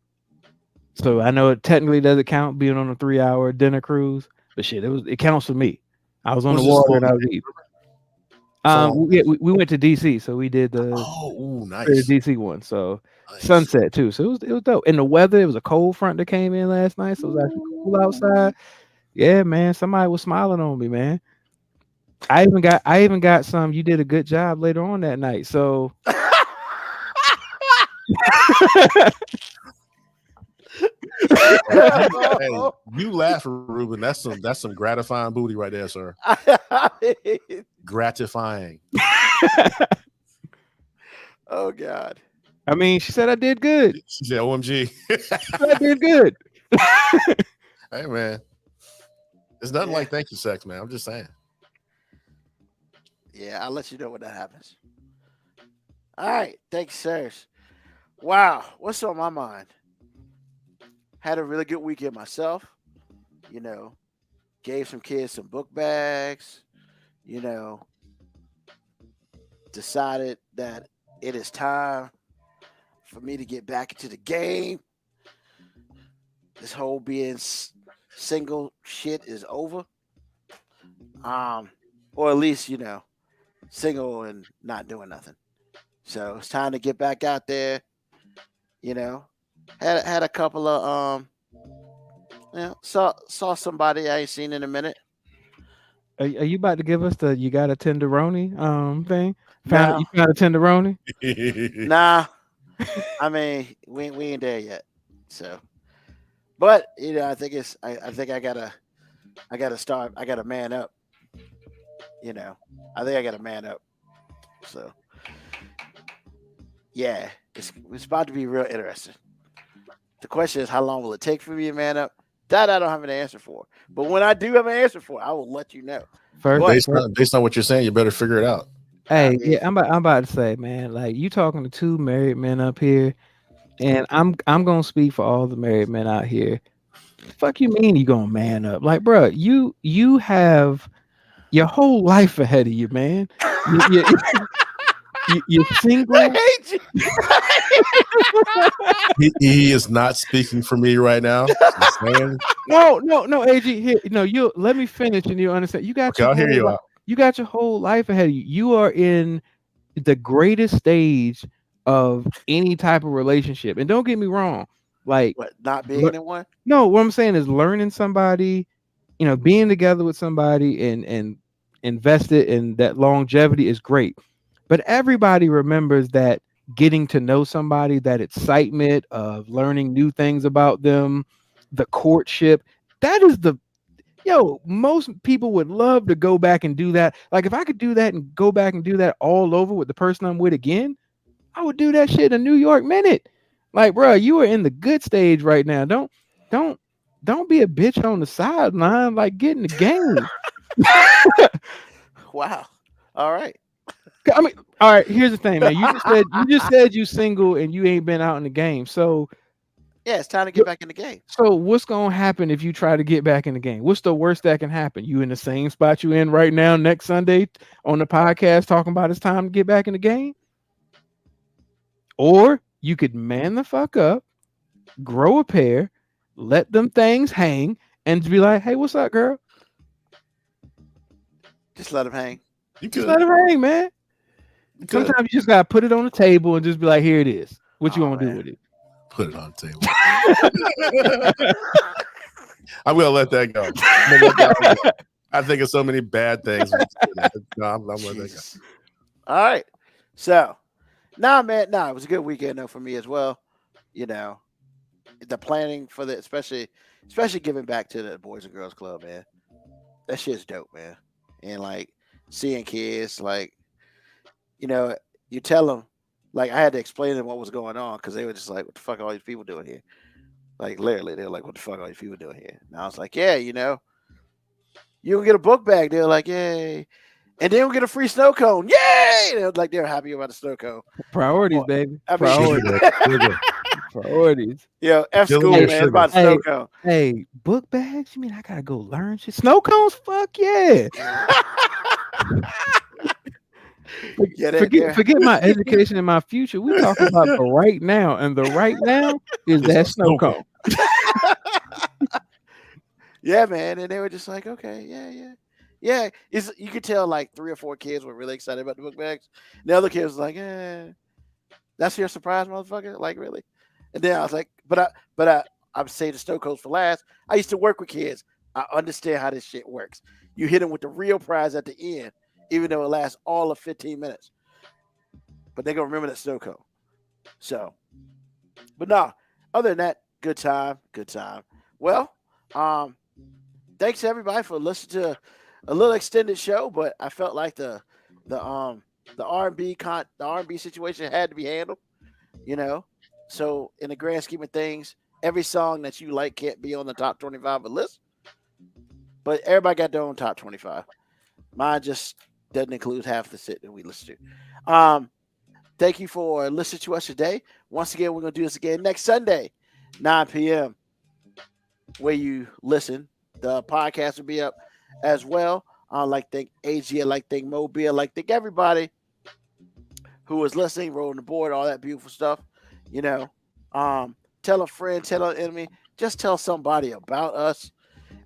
I know it technically doesn't count being on a 3-hour dinner cruise, but shit, it counts for me. I was on the water and I was eating. We went to DC, so we did the nice DC one. So sunset too. So it was dope. And the weather, it was a cold front that came in last night, so it was actually cool outside. Yeah, man, somebody was smiling on me, man. I even got some. You did a good job later on that night. So hey, you laugh, Ruben. That's some gratifying booty right there, sir. Gratifying. Oh God. I mean, she said I did good. She said, "OMG, I did good." Hey, man, it's nothing like thank you sex, man. I'm just saying. Yeah, I'll let you know when that happens. All right, thanks, sirs. Wow, what's on my mind? Had a really good weekend myself. Gave some kids some book bags. Decided that it is time for me to get back into the game. This whole being single shit is over. Or at least, single and not doing nothing. So it's time to get back out there. Had a couple of saw somebody I ain't seen in a minute. Are you about to give us the you got a tenderoni thing? You found a tenderoni? Nah. I mean, we ain't there yet. So, but I think I gotta start. I gotta man up. I think I gotta man up. So, yeah, it's about to be real interesting. The question is, how long will it take for me to man up? That I don't have an answer for. But when I do have an answer for it, I will let you know. Based on what you're saying, you better figure it out. Hey, yeah, I'm about to say, man, like you talking to 2 married men up here, and I'm gonna speak for all the married men out here. Fuck you mean you gonna man up? Like, bro, you have your whole life ahead of you, man. You're single. I hate you. He is not speaking for me right now. No, AG. Here, you let me finish, and you understand. You got I'll hear you out. You got your whole life ahead of you. You are in the greatest stage of any type of relationship. And don't get me wrong, like not being in one. No, what I'm saying is learning somebody, being together with somebody and invested in that longevity is great. But everybody remembers that getting to know somebody, that excitement of learning new things about them, the courtship, that is most people would love to go back and do that. Like if I could do that and go back and do that all over with the person I'm with again, I would do that shit in a New York minute. Like, bro, you are in the good stage right now. Don't be a bitch on the sideline. Like, get in the game. Wow. All right. I mean, all right. Here's the thing, man. You just said you single and you ain't been out in the game. So Yeah, it's time to get back in the game. So what's gonna happen if you try to get back in the game? What's the worst that can happen? You in the same spot you in right now next Sunday on the podcast talking about it's time to get back in the game? Or you could man the fuck up, grow a pair, let them things hang, and be like, hey, what's up, girl? Just let them hang. You Just could. let them hang, man. You could. Sometimes you just gotta put it on the table and just be like, here it is. What you Aw, want to do man. with it? Put it on the table. I'm gonna let that go. I'm gonna let that go. I think of so many bad things. No, I'm letting that go. All right. So, man, it was a good weekend though for me as well. You know, the planning for the especially giving back to the Boys and Girls Club, man. That shit's dope, man. And like seeing kids, like, you know, you tell them, like I had to explain to them what was going on because they were just like, what the fuck are all these people doing here? Like literally, they were like, what the fuck are all these people doing here? And I was like, yeah, you know, you can get a book bag. They were like, yay. And then we'll get a free snow cone. Yay! They were like, they're happy about the snow cone. Priorities, baby. I mean, Priorities. Priorities. Yeah, F Kill school, your man. sugar. About the snow cone. Hey, book bags? You mean I gotta go learn shit? Snow cones? Fuck yeah. Yeah, they're- Forget my education and my future. We talking about the right now, and the right now is that snow cone. Yeah, man. And they were just like, okay, yeah. You could tell like 3 or 4 kids were really excited about the book bags. The other kids was like, that's your surprise, motherfucker. Like, really? And then I was like, but I'm saying the snow cones for last. I used to work with kids. I understand how this shit works. You hit them with the real prize at the end, even though it lasts all of 15 minutes. But they're gonna remember that snow cone. So, but no, other than that, good time. Well, thanks everybody for listening to a little extended show, but I felt like the R&B situation had to be handled, you know. So in the grand scheme of things, every song that you like can't be on the top 25 of the list, but everybody got their own top 25. Mine just doesn't include half the shit that we listen to. Thank you for listening to us today. Once again, we're gonna do this again next Sunday, 9 p.m. where you listen. The podcast will be up as well. I like thank AG, I like thank Moby, I like thank everybody who was listening, rolling the board, all that beautiful stuff. You know, tell a friend, tell an enemy, just tell somebody about us.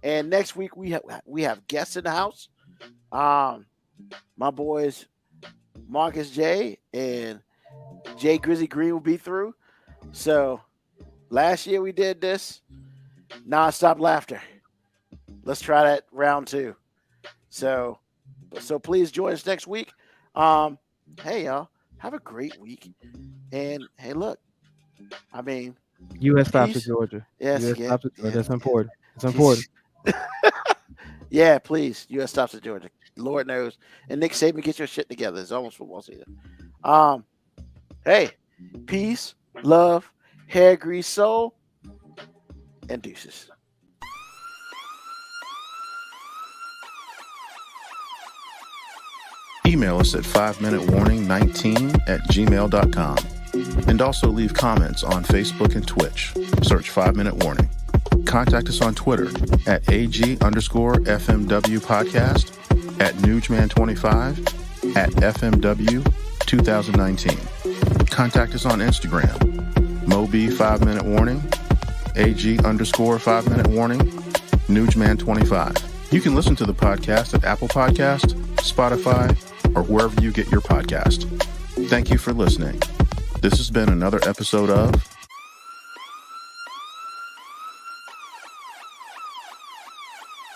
And next week we have guests in the house. My boys Marcus J and Jay Grizzly Green will be through. So last year we did this nonstop laughter. Let's try that round 2. So please join us next week. Hey y'all, have a great week. And hey, look, I mean, U.S. stops Peace. at Georgia. yes, U.S. yeah, stops at Georgia. yeah, That's yeah. important. It's important. Yeah, please. U.S. stops at Georgia. Lord knows. And Nick Saban, get your shit together. It's almost football season. Hey, peace, love, hair grease, soul, and deuces. Email us at 5minutewarning19@gmail.com. And also leave comments on Facebook and Twitch. Search 5 Minute Warning. Contact us on Twitter at AG_FMW podcast, at Newsman25, at FMW 2019. Contact us on Instagram, Moby 5 Minute Warning, AG_5 Minute Warning, Newsman25. You can listen to the podcast at Apple Podcast, Spotify, or wherever you get your podcast. Thank you for listening. This has been another episode of